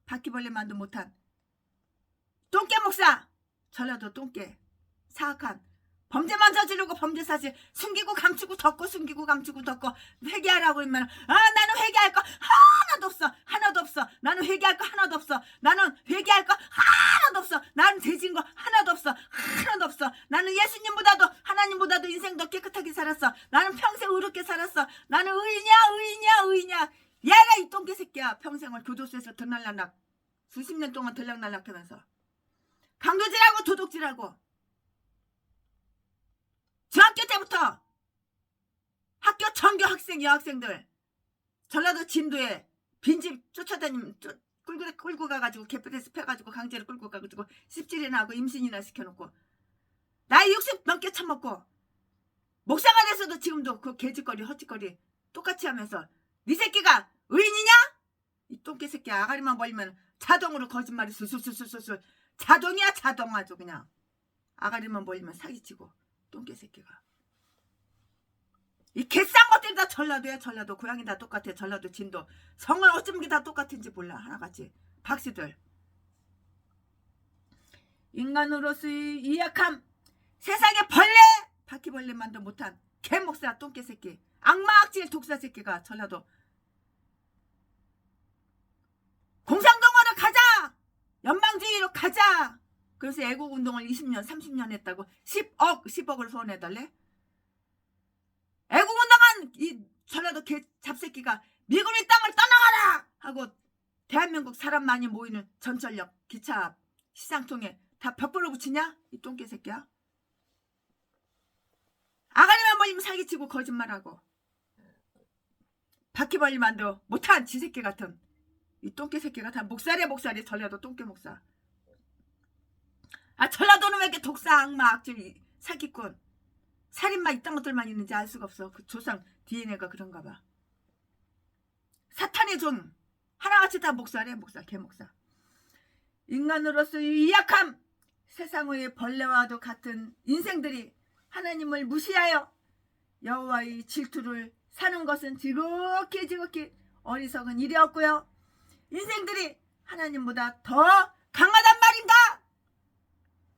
바퀴벌레만도 못한 똥개 목사, 전라도 똥개, 사악한 범죄만 저지르고 범죄 사실 숨기고 감추고 덮고 숨기고 감추고 덮고 회개하라고 하면 나는 회개할 거 하나도 없어. 나는 회개할 거 하나도 없어. 나는 회개할 거 하나도 없어. 나는 죄진 거 하나도 없어. 나는 예수님보다도 하나님보다도 인생 더 깨끗하게 살았어. 나는 평생 의롭게 살았어. 나는 의냐. 얘가 이 똥개 새끼야. 평생을 교도소에서 들락날락 수십 년 동안 들락날락 하면서 강도질하고 도둑질하고 중학교 때부터 학교 전교 학생 여학생들 전라도 진도에 빈집 쫓아다니면 끌고 가가지고 개표대에서 패가지고 강제로 끌고 가가지고 습질이나 하고 임신이나 시켜놓고 나이 60 넘게 처먹고 목사가 돼서도 지금도 그 개짓거리 헛짓거리 똑같이 하면서 네 새끼가 의인이냐? 이 똥개 새끼 아가리만 벌리면 자동으로 거짓말이 술술술술술 자동이야 자동 아주 그냥 아가리만 벌리면 사기치고 똥개 새끼가 이 개싼 것들이 다 전라도야. 전라도 고향이 다 똑같아. 전라도 진도 성을 어쩜 게 다 똑같은지 몰라. 하나같이 박씨들 인간으로서의 이약함 세상에 벌레 바퀴벌레만도 못한 개목사 똥개 새끼 악마악질 독사 새끼가 전라도 공산동으로 가자 연방주의로 가자. 그래서 애국운동을 20년 30년 했다고 10억을 후원해달래. 애국운동한 이 전라도 개 잡새끼가 미군의 땅을 떠나가라 하고 대한민국 사람 많이 모이는 전철역 기차 시장통에 다 벽돌로 붙이냐? 이 똥개 새끼야. 아가리만 벌리면 사기치고 거짓말하고 바퀴벌리만도 못한 지새끼 같은 이 똥개 새끼가 다 목살이야 목살이. 전라도 똥개 목사. 아 전라도는 왜 이렇게 독사 악마 악질 사기꾼 살인마 이딴 것들만 있는지 알 수가 없어. 그 조상 DNA가 그런가 봐. 사탄의 종 하나같이 다 목사래. 목사 개목사. 인간으로서의 이약함 세상의 벌레와도 같은 인생들이 하나님을 무시하여 여호와의 질투를 사는 것은 지극히 어리석은 일이었고요. 인생들이 하나님보다 더 강하단 말인가?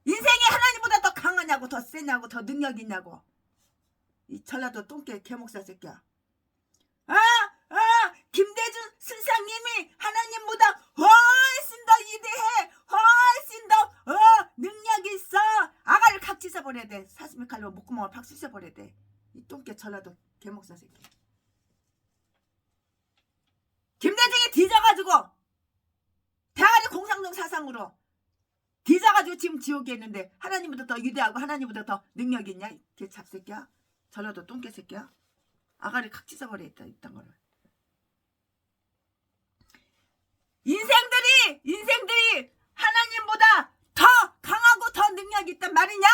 인생이 하나님보다 더 강하냐고 더 세냐고 더 능력 있냐고. 이 전라도 똥개 개목사 새끼야. 김대중 스승님이 하나님보다 훨씬 더 위대해. 훨씬 더 능력이 있어. 아가를 각 찢어버려야 돼. 사슴의 칼로 목구멍을 팍 쑤셔버려야 돼. 이 똥개 전라도 개목사 새끼. 김대중이 뒤져가지고 대가리 공산동 사상으로 뒤져가지고 지금 지옥에 있는데 하나님보다 더 위대하고 하나님보다 더 능력이 있냐? 개 잡새끼야. 전라도 똥개 새끼야. 아가리 칵 찢어버려야겠다. 이딴 거를. 인생들이 하나님보다 더 강하고 더 능력이 있단 말이냐?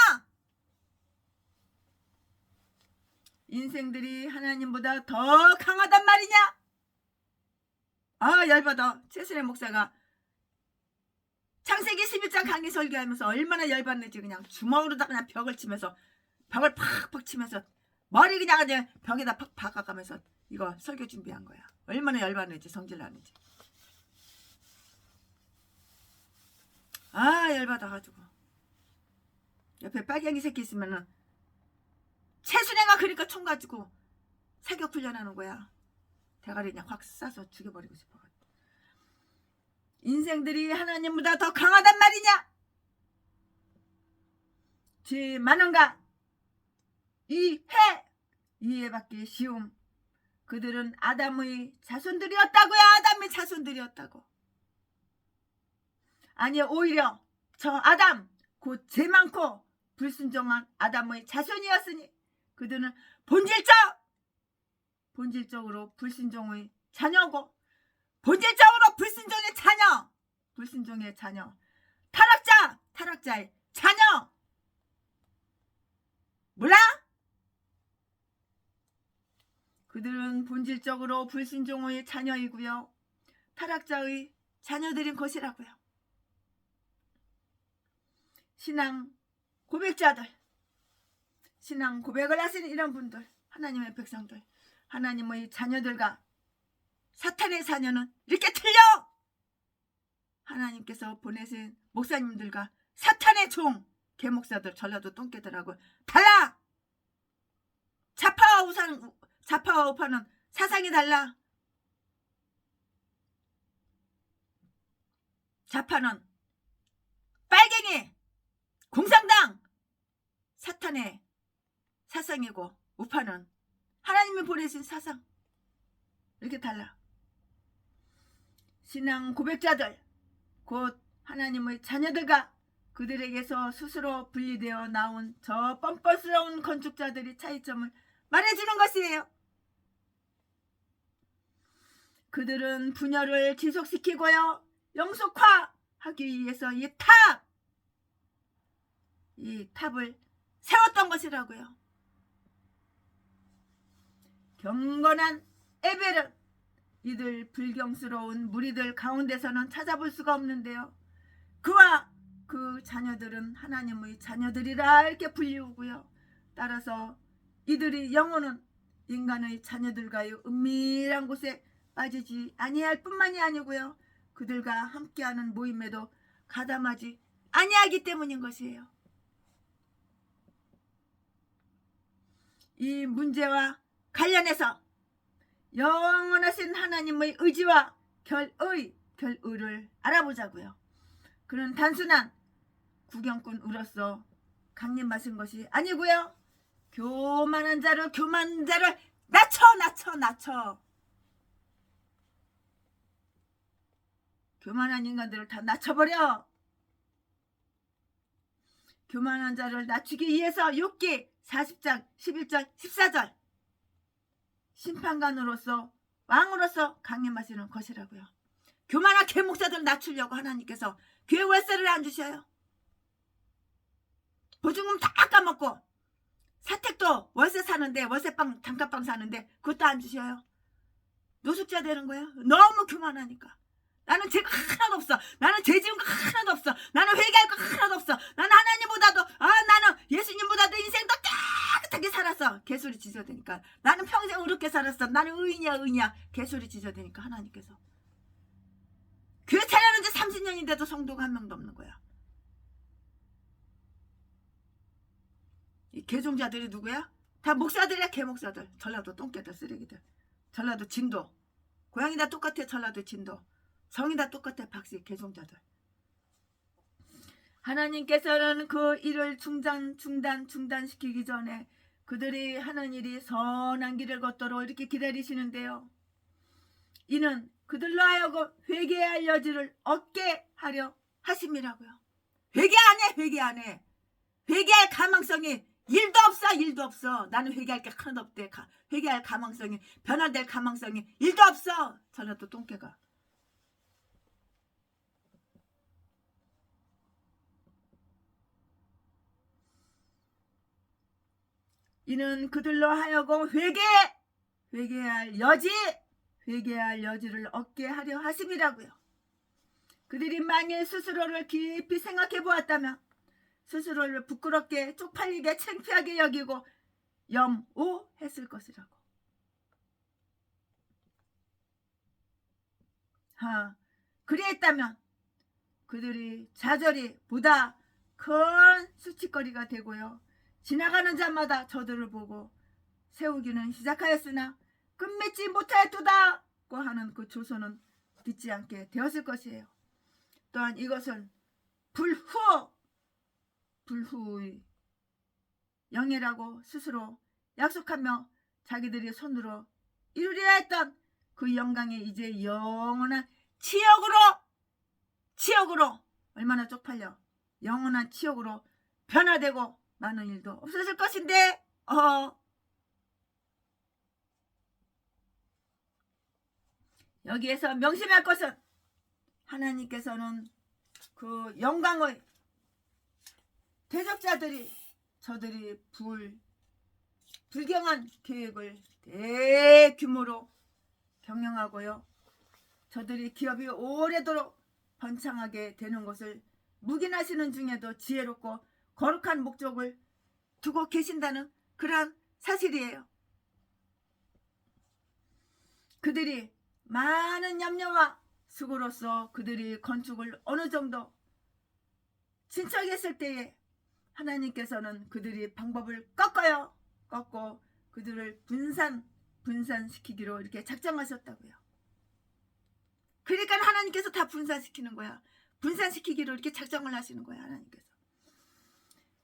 인생들이 하나님보다 더 강하단 말이냐? 아 열받아. 최순애 목사가 창세기 11장 강의 설교하면서 얼마나 열받는지 그냥 주먹으로다 그냥 벽을 치면서 벽을 팍팍 치면서 머리 그냥 벽에다 팍 박아가면서 이거 설교 준비한 거야. 얼마나 열받는지 성질나는지. 아 열받아가지고 옆에 빨갱이 새끼 있으면은 최순애가 그러니까 총 가지고 사격 훈련하는 거야. 대가리 그냥 확 쏴서 죽여버리고 싶어. 인생들이 하나님보다 더 강하단 말이냐? 죄 많은가? 이해받기 쉬움. 그들은 아담의 자손들이었다고요. 아담의 자손들이었다고. 아니 오히려 저 아담 곧 죄 많고 불순종한 아담의 자손이었으니 그들은 본질적으로 불순종의 자녀고 본질적으로 불순종의 자녀 타락자의 자녀 몰라? 그들은 본질적으로 불순종의 자녀이고요. 타락자의 자녀들인 것이라고요. 신앙 고백자들 신앙 고백을 하시는 이런 분들 하나님의 백성들 하나님의 자녀들과 사탄의 자녀는 이렇게 틀려. 하나님께서 보내신 목사님들과 사탄의 종 개목사들 전라도 똥개들하고 달라. 좌파와 우파는 사상이 달라. 좌파는 빨갱이 공산당 사탄의 사상이고 우파는 하나님이 보내신 사상. 이렇게 달라. 신앙 고백자들 곧 하나님의 자녀들과 그들에게서 스스로 분리되어 나온 저 뻔뻔스러운 건축자들이 차이점을 말해주는 것이에요. 그들은 분열을 지속시키고요, 영속화하기 위해서 이 탑을 세웠던 것이라고요. 경건한 에벨은 이들 불경스러운 무리들 가운데서는 찾아볼 수가 없는데요. 그와 그 자녀들은 하나님의 자녀들이라 이렇게 불리우고요. 따라서 이들이 영혼은 인간의 자녀들과의 은밀한 곳에 빠지지 아니할 뿐만이 아니고요, 그들과 함께하는 모임에도 가담하지 아니하기 때문인 것이에요. 이 문제와 관련해서 영원하신 하나님의 의지와 결의를 알아보자고요. 그는 단순한 구경꾼으로서 강림하신 것이 아니고요, 교만한 자를 낮춰 교만한 인간들을 다 낮춰버려. 교만한 자를 낮추기 위해서 욥기 40장 11절 14절 심판관으로서 왕으로서 강림하시는 것이라고요. 교만한 개목사들 낮추려고 하나님께서 교회 월세를 안 주셔요. 보증금 다 까먹고 사택도 월세 사는데, 월세방 단칸방 사는데 그것도 안 주셔요. 노숙자 되는 거예요. 너무 교만하니까. 나는 죄가 하나도 없어. 나는 죄 지은 거 하나도 없어. 나는 회개할 거 하나도 없어. 나는 하나님보다도 나는 예수님보다도 인생도 깨끗하게 살았어. 개소리 지져대니까. 나는 평생 의롭게 살았어. 나는 의인이야. 개소리 지져대니까 하나님께서. 교회 차려는 지 30년인데도 성도가 한 명도 없는 거야. 이 개종자들이 누구야? 다 목사들이야. 개목사들. 전라도 똥개들, 쓰레기들. 전라도 진도. 고향이 다 똑같아. 전라도 진도. 성이 다 똑같아. 박씨 개종자들. 하나님께서는 그 일을 중단시키기 전에 그들이 하는 일이 선한 길을 걷도록 이렇게 기다리시는데요. 이는 그들로 하여금 회개할 여지를 얻게 하려 하심이라고요. 회개 안 해. 회개할 가망성이 일도 없어. 나는 회개할 게 하나도 없대. 회개할 가망성이, 변화될 가망성이 일도 없어. 전라도 똥개가. 이는 그들로 하여금 회개할 여지를 얻게 하려 하심이라고요. 그들이 만일 스스로를 깊이 생각해 보았다면 스스로를 부끄럽게 쪽팔리게 창피하게 여기고 염오했을 것이라고. 그리했다면 그들이 좌절이 보다 큰 수치거리가 되고요, 지나가는 자마다 저들을 보고 세우기는 시작하였으나 끝맺지 못하였도다고 하는 그 조소는 듣지 않게 되었을 것이에요. 또한 이것은 불후의 영예라고 스스로 약속하며 자기들이 손으로 이루려 했던 그 영광이 이제 영원한 치욕으로 얼마나 쪽팔려. 영원한 치욕으로 변화되고 많은 일도 없어질 것인데 여기에서 명심할 것은 하나님께서는 그 영광의 대적자들이 저들이 불경한 계획을 대규모로 경영하고요, 저들이 기업이 오래도록 번창하게 되는 것을 묵인하시는 중에도 지혜롭고 거룩한 목적을 두고 계신다는 그러한 사실이에요. 그들이 많은 염려와 수고로서 그들이 건축을 어느 정도 진척했을 때에 하나님께서는 그들이 방법을 꺾고 그들을 분산시키기로 이렇게 작정하셨다고요. 그러니까 하나님께서 다 분산시키는 거야. 분산시키기로 이렇게 작정을 하시는 거야, 하나님께서.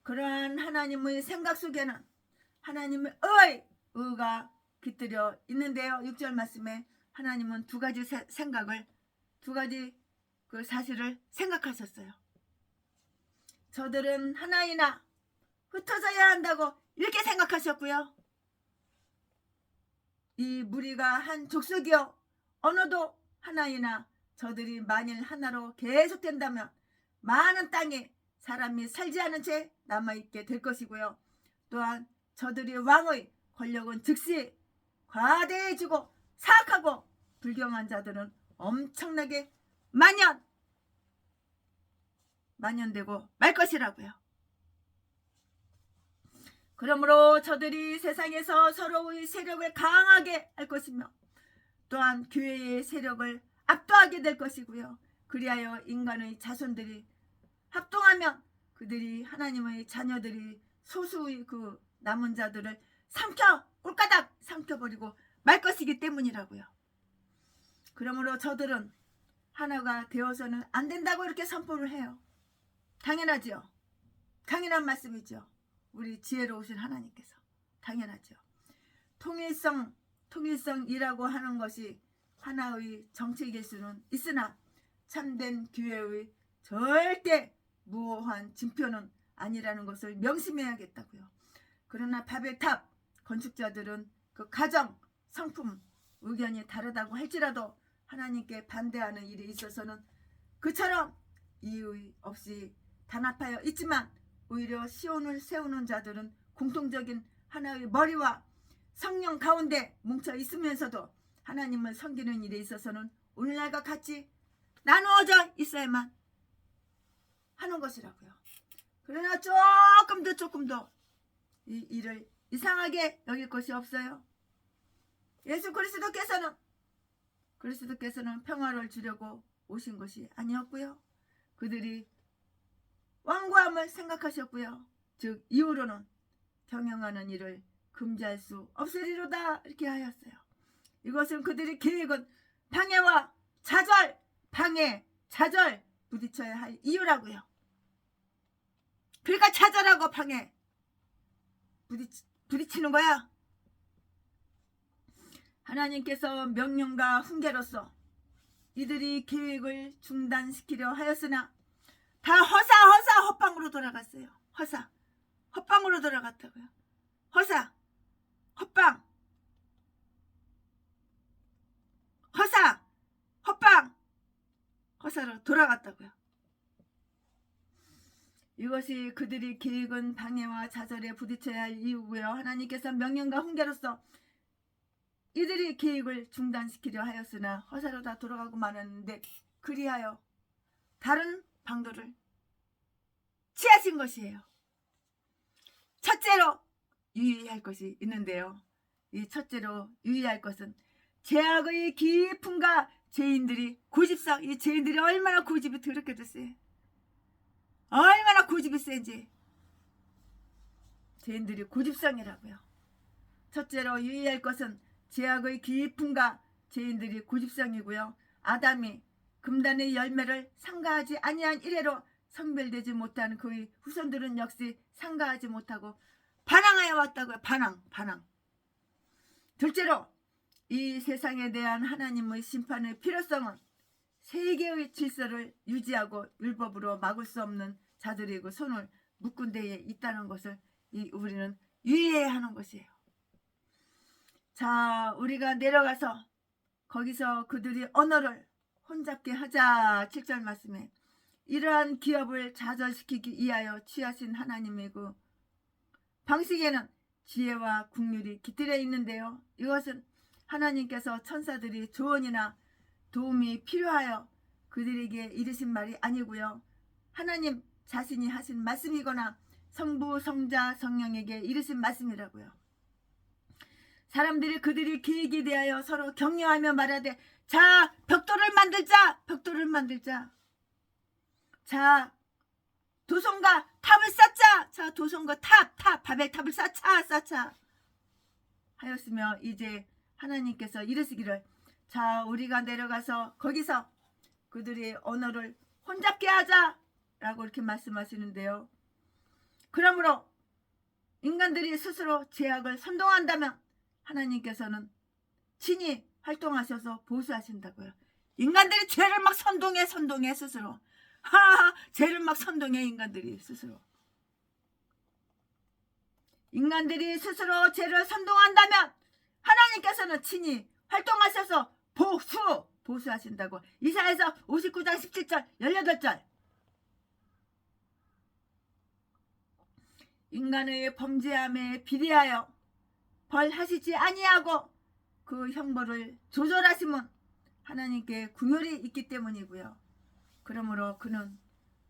그러한 하나님의 생각 속에는 하나님의 의가 깃들여 있는데요. 6절 말씀에 하나님은 두 가지 그 사실을 생각하셨어요. 저들은 하나이나 흩어져야 한다고 이렇게 생각하셨고요. 이 무리가 한 족속이요 언어도 하나이나 저들이 만일 하나로 계속된다면 많은 땅에 사람이 살지 않은 채 남아있게 될 것이고요. 또한 저들이 왕의 권력은 즉시 과대해지고 사악하고 불경한 자들은 엄청나게 만연되고 말 것이라고요. 그러므로 저들이 세상에서 서로의 세력을 강하게 할 것이며 또한 교회의 세력을 압도하게 될 것이고요. 그리하여 인간의 자손들이 합동하면 그들이 하나님의 자녀들이 소수의 그 남은 자들을 꼴까닥 삼켜버리고 말 것이기 때문이라고요. 그러므로 저들은 하나가 되어서는 안 된다고 이렇게 선포를 해요. 당연하죠. 당연한 말씀이죠. 우리 지혜로우신 하나님께서. 당연하죠. 통일성이라고 하는 것이 하나의 정책일 수는 있으나 참된 교회의 절대 무오한 징표는 아니라는 것을 명심해야겠다고요. 그러나 바벨탑 건축자들은 그 가정, 성품, 의견이 다르다고 할지라도 하나님께 반대하는 일이 있어서는 그처럼 이의 없이 단합하여 있지만 오히려 시온을 세우는 자들은 공통적인 하나의 머리와 성령 가운데 뭉쳐 있으면서도 하나님을 섬기는 일에 있어서는 오늘날과 같이 나누어져 있어야만 하는 것이라고요. 그러나 조금 더 이 일을 이상하게 여길 것이 없어요. 예수 그리스도께서는 평화를 주려고 오신 것이 아니었고요. 그들이 완고함을 생각하셨고요. 즉 이후로는 경영하는 일을 금지할 수 없으리로다 이렇게 하였어요. 이것은 그들의 계획은 방해와 좌절 부딪혀야 할 이유라고요. 그러니까 좌절하고 방해 부딪히는 거야. 하나님께서 명령과 훈계로서 이들이 계획을 중단시키려 하였으나 다 허사 헛방으로 돌아갔어요. 헛방으로 돌아갔다고요. 허사로 돌아갔다고요. 이것이 그들이 계획은 방해와 좌절에 부딪혀야 할 이유고요. 하나님께서 명령과 훈계로서 이들이 계획을 중단시키려 하였으나 허사로 다 돌아가고 말았는데 그리하여 다른 방도를 취하신 것이에요. 첫째로 유의할 것이 있는데요. 이 첫째로 유의할 것은 죄악의 깊음과 죄인들이 고집상, 이 죄인들이 얼마나 고집이 더럽게 됐어요. 얼마나 고집이 센지. 죄인들이 고집상이라고요. 첫째로 유의할 것은 죄악의 깊음과 죄인들이 고집상이고요. 아담이 금단의 열매를 상가하지 아니한 이래로 성별되지 못한 그의 후손들은 역시 상가하지 못하고 반항하여 왔다고요. 반항. 둘째로 이 세상에 대한 하나님의 심판의 필요성은 세계의 질서를 유지하고 율법으로 막을 수 없는 자들이 그 손을 묶은 데에 있다는 것을 우리는 유의해야 하는 것이에요. 자, 우리가 내려가서 거기서 그들이 언어를 혼잡게 하자. 7절 말씀에 이러한 기업을 좌절시키기 위하여 취하신 하나님의 그 방식에는 지혜와 국률이 깃들여 있는데요. 이것은 하나님께서 천사들이 조언이나 도움이 필요하여 그들에게 이르신 말이 아니고요. 하나님 자신이 하신 말씀이거나 성부, 성자, 성령에게 이르신 말씀이라고요. 사람들이 그들이 계획에 대하여 서로 격려하며 말하되 자, 벽돌을 만들자. 자, 도성과 탑을 쌓자. 자, 도성과 탑, 바벨탑을 쌓자 하였으며 이제 하나님께서 이르시기를 자, 우리가 내려가서 거기서 그들의 언어를 혼잡게 하자라고 이렇게 말씀하시는데요. 그러므로 인간들이 스스로 죄악을 선동한다면 하나님께서는 친히 활동하셔서 보수하신다고요. 인간들이 죄를 막 선동해 스스로. 하하, 죄를 막 선동해. 인간들이 스스로 죄를 선동한다면 하나님께서는 친히 활동하셔서 보수하신다고. 이사야서 59장 17절 18절. 인간의 범죄함에 비례하여 벌하시지 아니하고 그 형벌을 조절하심은 하나님께 궁율이 있기 때문이고요. 그러므로 그는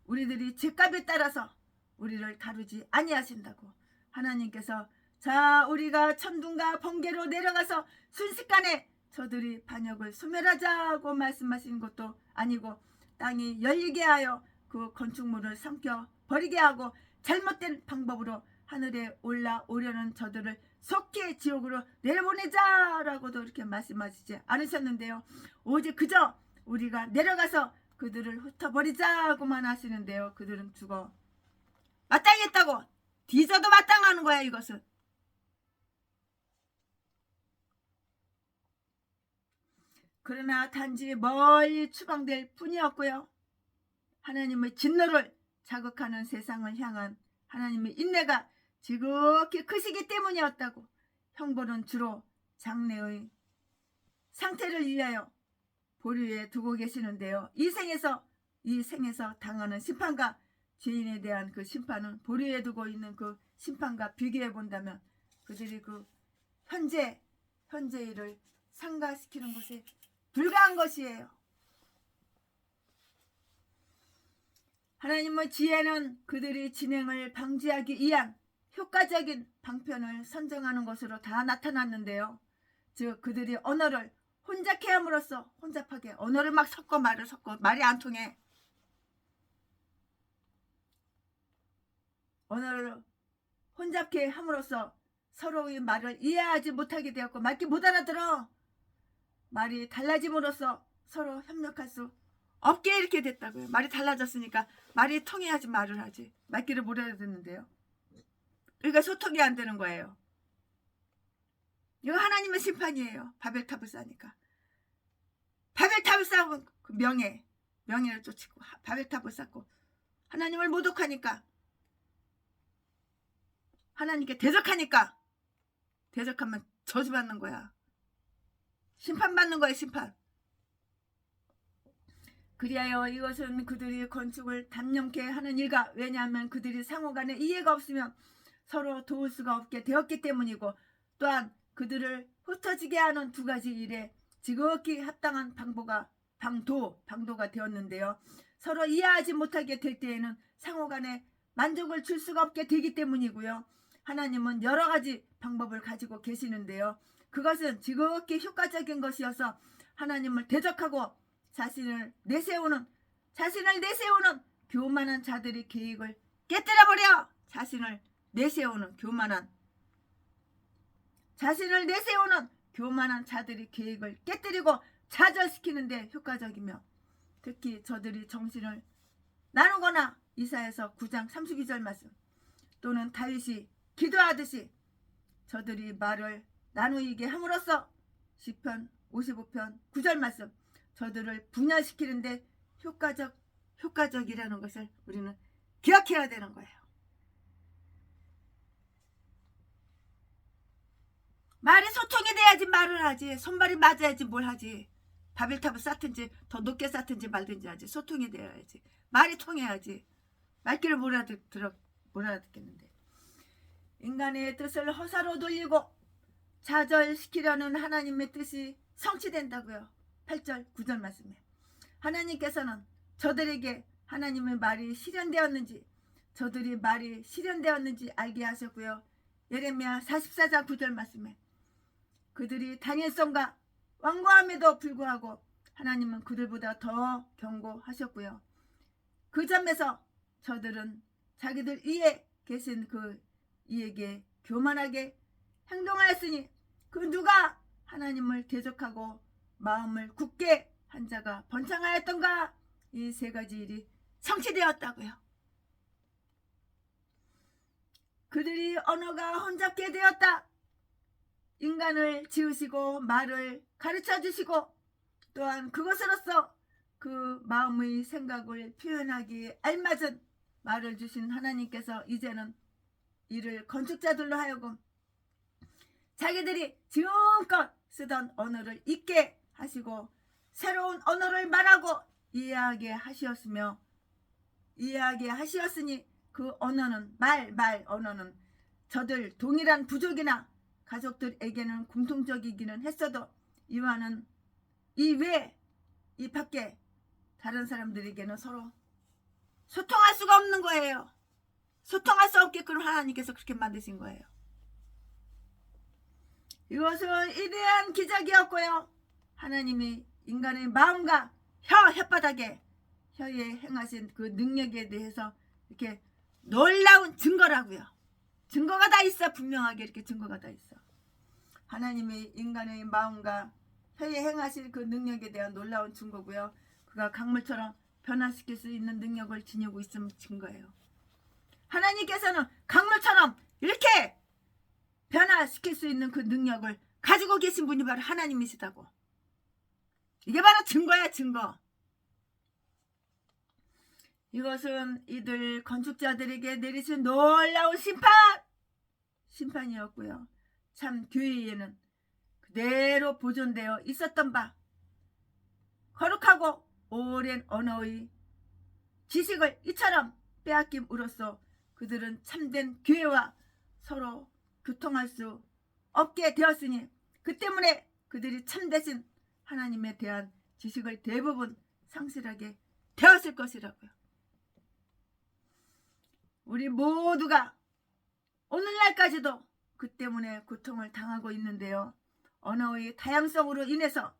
우리들이 죄값에 따라서 우리를 다루지 아니하신다고. 하나님께서 자 우리가 천둥과 번개로 내려가서 순식간에 저들이 반역을 소멸하자고 말씀하신 것도 아니고 땅이 열리게 하여 그 건축물을 삼켜 버리게 하고 잘못된 방법으로 하늘에 올라오려는 저들을 속히 지옥으로 내려보내자라고도 이렇게 말씀하시지 않으셨는데요. 오직 그저 우리가 내려가서 그들을 흩어버리자고만 하시는데요. 그들은 죽어 마땅했다고 뒤져도 마땅하는 거야. 이것은 그러나 단지 멀리 추방될 뿐이었고요. 하나님의 진노를 자극하는 세상을 향한 하나님의 인내가 지극히 크시기 때문이었다고. 형벌은 주로 장래의 상태를 위하여 보류에 두고 계시는데요. 이 생에서 당하는 심판과 죄인에 대한 그 심판은 보류에 두고 있는 그 심판과 비교해 본다면 그들이 그 현재 일을 상가시키는 것에 불과한 것이에요. 하나님의 지혜는 그들이 진행을 방지하기 위한 효과적인 방편을 선정하는 것으로 다 나타났는데요. 즉 그들이 언어를 혼잡케 함으로써 혼잡하게 언어를 막 섞어 말을 섞어 말이 안 통해. 언어를 혼잡케 함으로써 서로의 말을 이해하지 못하게 되었고 말귀 못 알아들어. 말이 달라짐으로써 서로 협력할 수 없게 이렇게 됐다고요. 말이 달라졌으니까 말이 통해야지 말을 하지. 말귀를 못 알아듣는데요. 그러니까 소통이 안 되는 거예요. 이거 하나님의 심판이에요. 바벨탑을 쌓으니까. 바벨탑을 쌓으면 그 명예를 쫓고 바벨탑을 쌓고 하나님을 모독하니까 하나님께 대적하니까 대적하면 저주받는 거야. 심판받는 거야. 심판. 그리하여 이것은 그들이 건축을 담념케 하는 일과 왜냐하면 그들이 상호간에 이해가 없으면 서로 도울 수가 없게 되었기 때문이고 또한 그들을 흩어지게 하는 두 가지 일에 지극히 합당한 방도가 되었는데요. 서로 이해하지 못하게 될 때에는 상호간에 만족을 줄 수가 없게 되기 때문이고요. 하나님은 여러 가지 방법을 가지고 계시는데요. 그것은 지극히 효과적인 것이어서 하나님을 대적하고 자신을 내세우는 교만한 자들의 계획을 깨뜨려버려. 자신을 내세우는 교만한 자들의 계획을 깨뜨리고 좌절시키는데 효과적이며 특히 저들이 정신을 나누거나 이사야서 9장 32절 말씀 또는 다윗이 기도하듯이 저들이 말을 나누게 함으로써 시편 55편 9절 말씀 저들을 분열시키는데 효과적이라는 것을 우리는 기억해야 되는 거예요. 말이 소통이 돼야지 말을 하지. 손발이 맞아야지 뭘 하지. 바벨탑을 쌓든지 더 높게 쌓든지 말든지 하지. 소통이 되어야지. 말이 통해야지. 말귀를 못 알아듣겠는데. 인간의 뜻을 허사로 돌리고 좌절시키려는 하나님의 뜻이 성취된다고요. 8절 9절 말씀에 하나님께서는 저들에게 하나님의 말이 실현되었는지 저들이 말이 실현되었는지 알게 하셨고요. 예레미야 44장 9절 말씀에 그들이 당일성과 완고함에도 불구하고 하나님은 그들보다 더 경고하셨고요. 그 점에서 저들은 자기들 위에 계신 그 이에게 교만하게 행동하였으니 그 누가 하나님을 대적하고 마음을 굳게 한 자가 번창하였던가. 이 세 가지 일이 성취되었다고요. 그들이 언어가 혼잡게 되었다. 인간을 지으시고 말을 가르쳐 주시고 또한 그것으로서 그 마음의 생각을 표현하기에 알맞은 말을 주신 하나님께서 이제는 이를 건축자들로 하여금 자기들이 지금껏 쓰던 언어를 잊게 하시고 새로운 언어를 말하고 이야기하시었으니 그 언어는 말 언어는 저들 동일한 부족이나 가족들에게는 공통적이기는 했어도 이와는 이 밖에 다른 사람들에게는 서로 소통할 수가 없는 거예요. 소통할 수 없게끔 하나님께서 그렇게 만드신 거예요. 이것은 위대한 기적이었고요. 하나님이 인간의 마음과 혓바닥에 혀에 행하신 그 능력에 대해서 이렇게 놀라운 증거라고요. 증거가 다 있어. 분명하게 이렇게 증거가 다 있어. 하나님이 인간의 마음과 혀에 행하실 그 능력에 대한 놀라운 증거고요. 그가 강물처럼 변화시킬 수 있는 능력을 지니고 있음을 증거예요. 하나님께서는 강물처럼 이렇게 변화시킬 수 있는 그 능력을 가지고 계신 분이 바로 하나님이시다고. 이게 바로 증거야, 증거. 이것은 이들 건축자들에게 내리신 놀라운 심판이었고요. 참 교회에는 그대로 보존되어 있었던 바 거룩하고 오랜 언어의 지식을 이처럼 빼앗김으로써 그들은 참된 교회와 서로 교통할 수 없게 되었으니 그 때문에 그들이 참되신 하나님에 대한 지식을 대부분 상실하게 되었을 것이라고요. 우리 모두가 오늘날까지도 그 때문에 고통을 당하고 있는데요. 언어의 다양성으로 인해서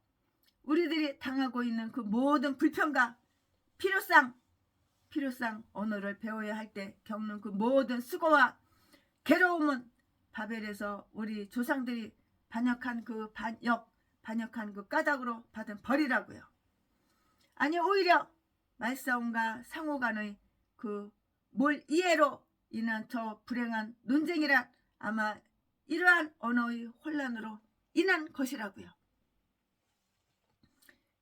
우리들이 당하고 있는 그 모든 불편과 필요상 언어를 배워야 할 때 겪는 그 모든 수고와 괴로움은 바벨에서 우리 조상들이 반역한 그 까닭으로 받은 벌이라고요. 아니 오히려 말싸움과 상호간의 그 뭘 이해로 인한 저 불행한 논쟁이란 아마 이러한 언어의 혼란으로 인한 것이라고요.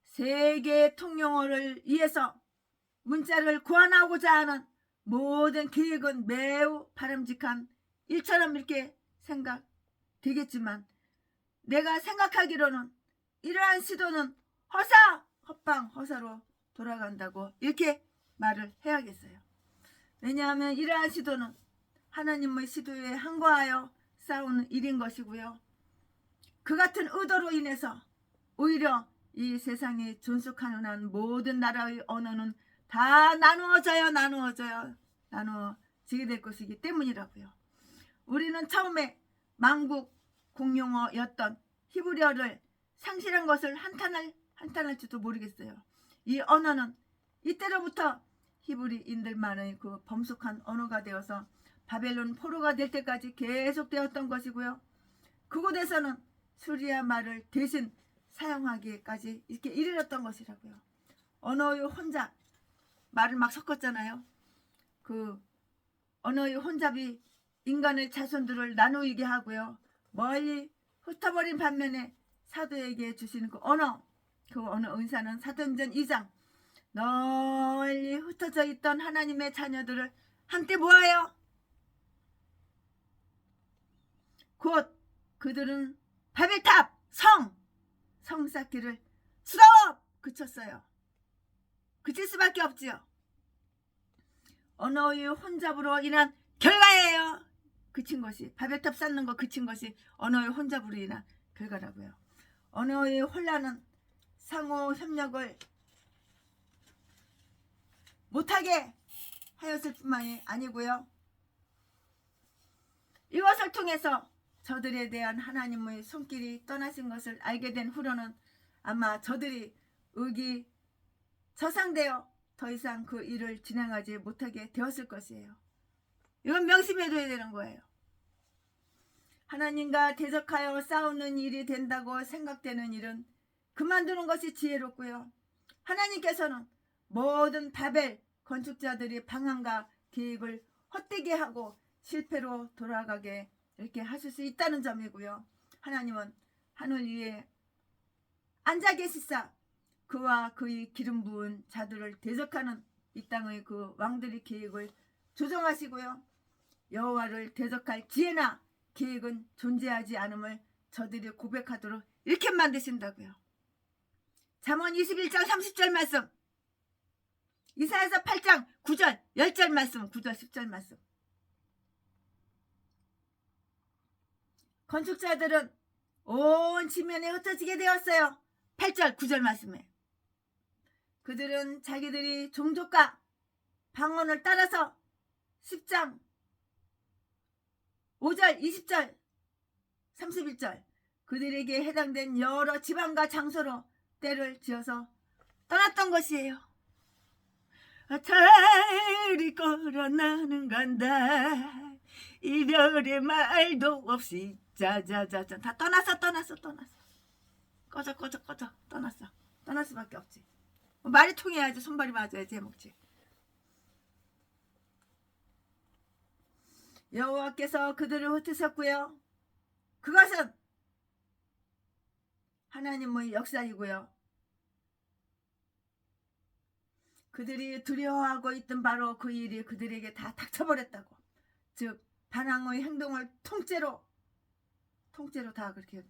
세계 통용어를 위해서 문자를 구하나오고자 하는 모든 계획은 매우 바람직한 일처럼 이렇게 생각되겠지만 내가 생각하기로는 이러한 시도는 헛방허사로 돌아간다고 이렇게 말을 해야겠어요. 왜냐하면 이러한 시도는 하나님의 시도에 항거하여 싸우는 일인 것이고요. 그 같은 의도로 인해서 오히려 이 세상에 존속하는 모든 나라의 언어는 다 나누어지게 될 것이기 때문이라고요. 우리는 처음에 만국 공용어였던 히브리어를 상실한 것을 한탄할지도 모르겠어요. 이 언어는 이때로부터 히브리인들만의 그 범숙한 언어가 되어서 바벨론 포로가 될 때까지 계속되었던 것이고요. 그곳에서는 수리아 말을 대신 사용하기까지 이렇게 이르렀던 것이라고요. 언어의 혼잡, 말을 막 섞었잖아요. 그 언어의 혼잡이 인간의 자손들을 나누게 하고요. 멀리 흩어버린 반면에 사도에게 주시는 그 언어 은사는 사도행전 2장 널리 흩어져 있던 하나님의 자녀들을 한때 모아요. 곧 그들은 바벨탑 성 쌓기를 수업 그쳤어요. 그칠 수밖에 없지요. 언어의 혼잡으로 인한 결과예요. 그친 것이 바벨탑 쌓는 거 그친 것이 언어의 혼잡으로 인한 결과라고요. 언어의 혼란은 상호 협력을 못하게 하였을 뿐만이 아니고요. 이것을 통해서 저들에 대한 하나님의 손길이 떠나신 것을 알게 된 후로는 아마 저들이 의기저상되어 더 이상 그 일을 진행하지 못하게 되었을 것이에요. 이건 명심해둬야 되는 거예요. 하나님과 대적하여 싸우는 일이 된다고 생각되는 일은 그만두는 것이 지혜롭고요. 하나님께서는 모든 바벨 건축자들이 방안과 계획을 헛되게 하고 실패로 돌아가게 이렇게 하실 수 있다는 점이고요. 하나님은 하늘 위에 앉아 계시사 그와 그의 기름 부은 자들을 대적하는 이 땅의 그 왕들의 계획을 조정하시고요. 여호와를 대적할 지혜나 계획은 존재하지 않음을 저들이 고백하도록 이렇게 만드신다고요. 잠언 21장 30절 말씀, 이사야서 8장 9절 10절 말씀, 9절 10절 말씀. 건축자들은 온 지면에 흩어지게 되었어요. 8절 9절 말씀에 그들은 자기들이 종족과 방언을 따라서 10장 5절 20절 31절 그들에게 해당된 여러 지방과 장소로 때를 지어서 떠났던 것이에요. 달이 걸어 나는 간다 이별의 말도 없이 자자자자 다 떠났어. 꺼져 떠날 수밖에 없지. 말이 통해야지 손발이 맞아야지 해먹지. 여호와께서 그들을 흩으셨고요. 그것은 하나님의 역사이고요. 그들이 두려워하고 있던 바로 그 일이 그들에게 다 닥쳐버렸다고. 즉 반항의 행동을 통째로 다 그렇게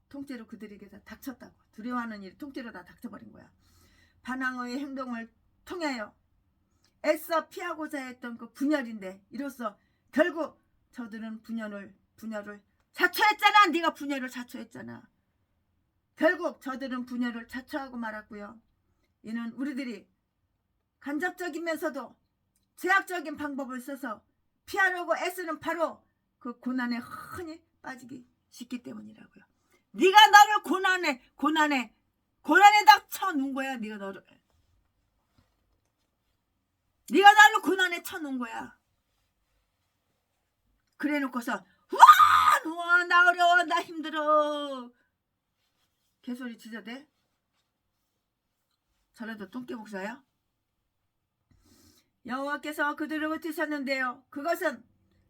통째로 그들에게 다 닥쳤다고. 두려워하는 일이 통째로 다 닥쳐버린 거야. 반항의 행동을 통하여 애써 피하고자 했던 그 분열인데 이로써 결국 저들은 분열을 자초했잖아. 네가 분열을 자초했잖아. 결국 저들은 분열을 자초하고 말았고요. 이는 우리들이 간접적이면서도 제약적인 방법을 써서 피하려고 애쓰는 바로 그 고난에 흔히 빠지기 쉽기 때문이라고요. 네가 나를 고난에다 쳐놓은 거야. 네가 나를 고난에 쳐놓은 거야. 그래 놓고서 우와 나 어려워 나 힘들어 개소리 치자대. 저래도 똥개 목사야? 여호와께서 그들을 흩으셨는데요. 그것은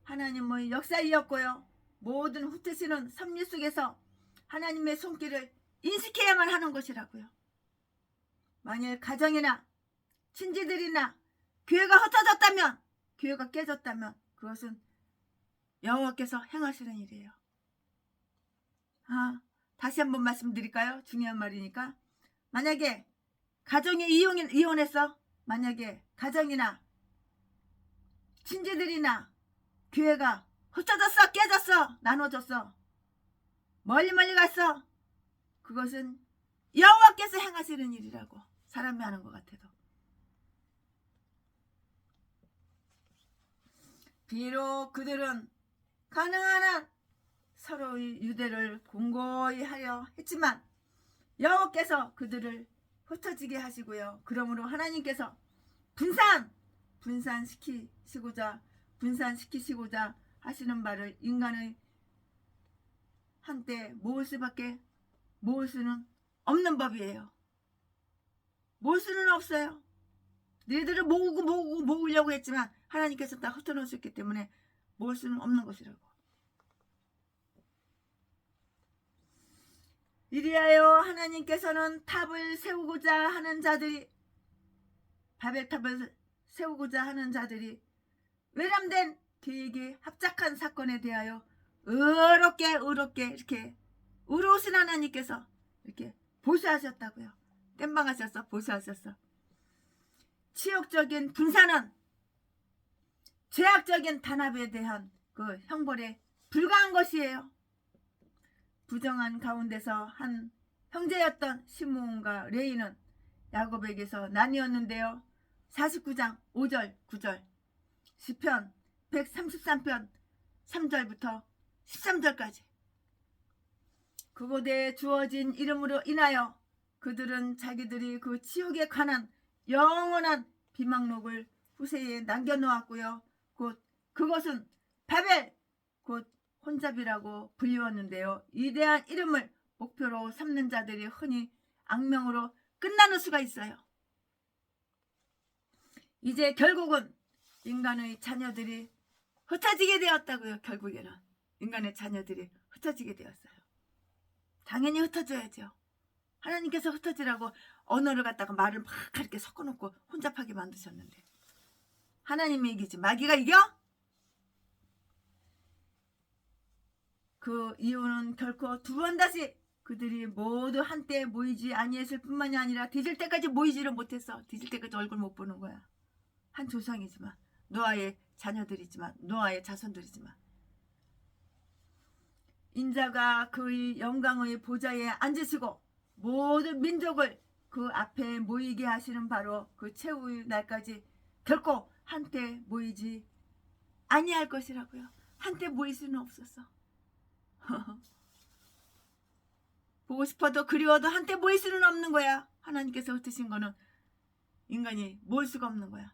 하나님의 역사이었고요. 모든 흩으시는 섭리 속에서 하나님의 손길을 인식해야만 하는 것이라고요. 만일 가정이나 친지들이나 교회가 흩어졌다면, 교회가 깨졌다면 그것은 여호와께서 행하시는 일이에요. 다시 한번 말씀드릴까요? 중요한 말이니까. 만약에 가정이 이혼했어. 만약에 가정이나 친지들이나 교회가 흩어졌어, 깨졌어, 나눠졌어, 멀리 갔어. 그것은 여호와께서 행하시는 일이라고. 사람이 하는 것 같아도. 비록 그들은 가능한 한 서로의 유대를 공고히 하려 했지만 여호와께서 그들을 흩어지게 하시고요. 그러므로 하나님께서 분산시키시고자 하시는 바를 인간의 한때 모을 수는 없는 법이에요. 모을 수는 없어요. 너희들을 모으려고 했지만 하나님께서 다 흩어놓으셨기 때문에 모을 수는 없는 것이라고. 이리하여 하나님께서는 탑을 세우고자 하는 자들이 바벨탑을 세우고자 하는 자들이 외람된 계획에 합작한 사건에 대하여 의롭게 이렇게 의로우신 하나님께서 이렇게 보수하셨다고요. 땜방하셨어. 보수하셨어. 치욕적인 분산은 죄악적인 단합에 대한 그 형벌에 불과한 것이에요. 부정한 가운데서 한 형제였던 시므온과 레이는 야곱에게서 나뉘었는데요. 49장 5절 9절 시편 133편 3절부터 13절까지 그곳에 주어진 이름으로 인하여 그들은 자기들이 그 지옥에 관한 영원한 비망록을 후세에 남겨놓았고요. 곧 그것은 바벨 곧 혼잡이라고 불리웠는데요. 위대한 이름을 목표로 삼는 자들이 흔히 악명으로 끝나는 수가 있어요. 이제 결국은 인간의 자녀들이 흩어지게 되었다고요. 결국에는 인간의 자녀들이 흩어지게 되었어요. 당연히 흩어져야죠. 하나님께서 흩어지라고 언어를 갖다가 말을 막 이렇게 섞어놓고 혼잡하게 만드셨는데 하나님이 이기지 마귀가 이겨? 그 이유는 결코 두 번 다시 그들이 모두 한때 모이지 아니했을 뿐만이 아니라 뒤질 때까지 모이지를 못했어. 뒤질 때까지 얼굴 못 보는 거야. 한 조상이지만 노아의 자녀들이지만 노아의 자손들이지만 인자가 그의 영광의 보좌에 앉으시고 모든 민족을 그 앞에 모이게 하시는 바로 그 최후의 날까지 결코 한때 모이지 아니할 것이라고요. 한때 모일 수는 없었어. 보고 싶어도 그리워도 한때 모일 수는 없는 거야. 하나님께서 흩으신 거는 인간이 모을 수가 없는 거야.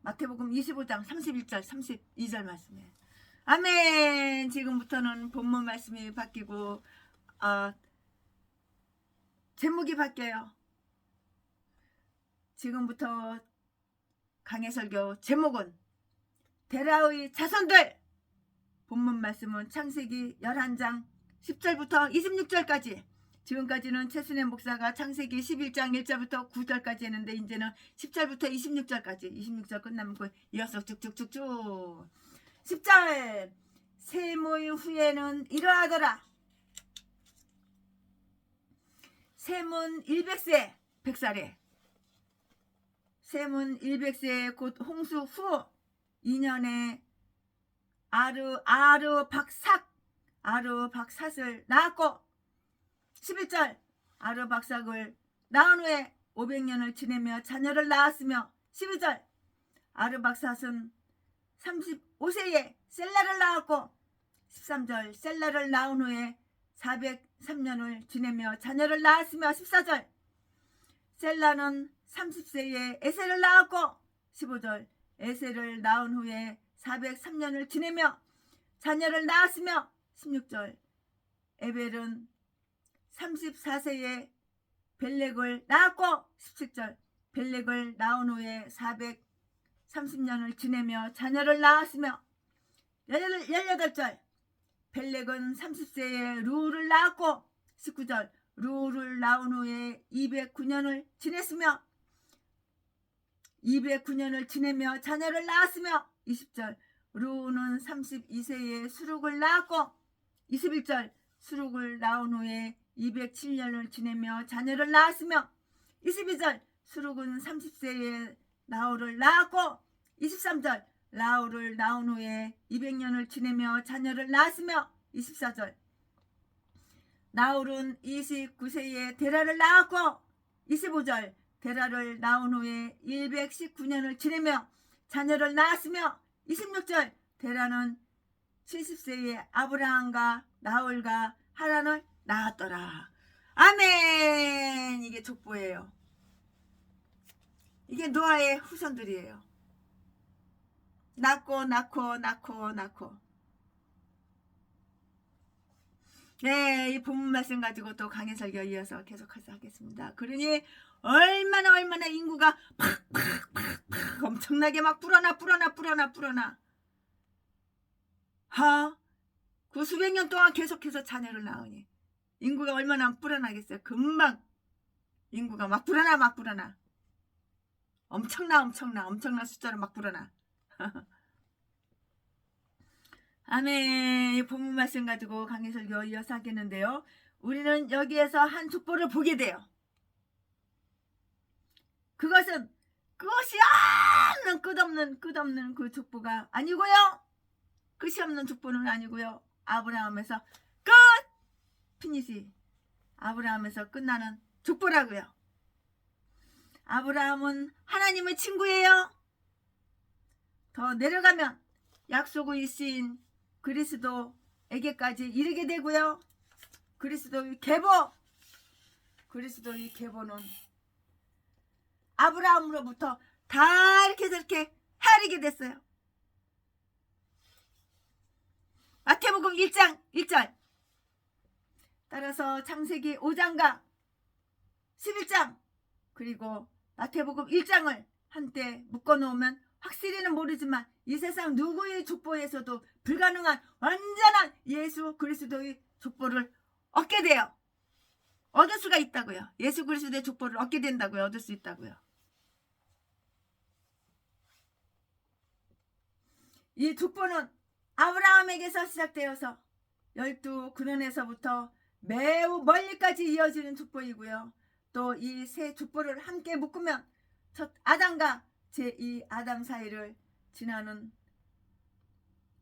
마태복음 25장 31절 32절 말씀에 아멘. 지금부터는 본문 말씀이 바뀌고 제목이 바뀌어요. 지금부터 강해설교 제목은 데라의 자손들. 본문 말씀은 창세기 11장 10절부터 26절까지. 지금까지는 최순애 목사가 창세기 11장 1절부터 9절까지 했는데 이제는 10절부터 26절까지 26절 끝나면 이어서 쭉쭉쭉쭉 10절 셈의 후에는 이러하더라. 셈은 100세 100살에 셈은 100세 곧 홍수 후 2년에 아르박삭을 낳았고 11절 아르박삭을 낳은 후에 500년을 지내며 자녀를 낳았으며 12절 아르박삭은 35세에 셀라를 낳았고 13절 셀라를 낳은 후에 403년을 지내며 자녀를 낳았으며 14절 셀라는 30세에 에셀을 낳았고 15절 에셀을 낳은 후에 403년을 지내며 자녀를 낳았으며 16절 에벨은 34세에 벨렉을 낳았고 17절 벨렉을 낳은 후에 430년을 지내며 자녀를 낳았으며 18절 벨렉은 30세에 루를 낳았고 19절 루를 낳은 후에 209년을 지냈으며 209년을 지내며 자녀를 낳았으며 20절 루는 32세에 수룩을 낳았고 21절 수룩을 낳은 후에 207년을 지내며 자녀를 낳았으며 22절 수룩은 30세에 라울을 낳았고 23절 라울을 낳은 후에 200년을 지내며 자녀를 낳았으며 24절 라울은 29세에 데라를 낳았고 25절 데라를 낳은 후에 119년을 지내며 자녀를 낳았으며 26절 데라는 70세에 아브라함과 나홀과 하란을 낳았더라. 아멘. 이게 족보예요. 이게 노아의 후손들이에요. 낳고 네, 이 본문 말씀 가지고 또 강해설교 이어서 계속해서 하겠습니다. 그러니 얼마나 인구가 팍 엄청나게 막 불어나 그 수백 년 동안 계속해서 자녀를 낳으니 인구가 얼마나 불어나겠어요. 금방 인구가 막 불어나 엄청난 숫자로 막 불어나. 아멘. 이 본문 말씀 가지고 강해설교 이어서 하겠는데요. 우리는 여기에서 한 족보를 보게 돼요. 그것이 없는 끝없는 그 족보가 아니고요. 끝이 없는 족보는 아니고요. 아브라함에서 끝! 피니시. 아브라함에서 끝나는 족보라고요. 아브라함은 하나님의 친구예요. 더 내려가면 약속의 시인 그리스도에게까지 이르게 되고요. 그리스도의 계보는 아브라함으로부터 다 이렇게 저렇게 헤아리게 됐어요. 마태복음 1장 1절 따라서 창세기 5장과 11장 그리고 마태복음 1장을 한때 묶어놓으면 확실히는 모르지만 이 세상 누구의 족보에서도 불가능한 완전한 예수 그리스도의 족보를 얻게 돼요. 얻을 수가 있다고요. 예수 그리스도의 족보를 얻게 된다고요. 얻을 수 있다고요. 이 족보는 아브라함에게서 시작되어서 12 근원에서부터 매우 멀리까지 이어지는 족보이고요. 또 이 세 족보를 함께 묶으면 첫 아담과 제2 아담 사이를 지나는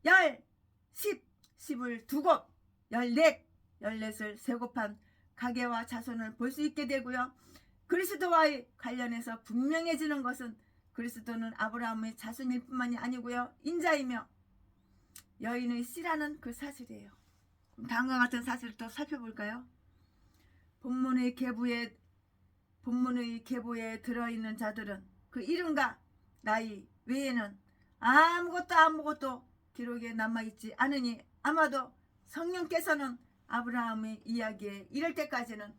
10을 두곱 14을 세곱한 가계와 자손을 볼 수 있게 되고요. 그리스도와의 관련해서 분명해지는 것은 그리스도는 아브라함의 자손일 뿐만이 아니고요. 인자이며 여인의 씨라는 그 사실이에요. 다음과 같은 사실을 또 살펴볼까요? 본문의 계보에 들어있는 자들은 그 이름과 나이 외에는 아무것도 기록에 남아있지 않으니 아마도 성령께서는 아브라함의 이야기에 이럴 때까지는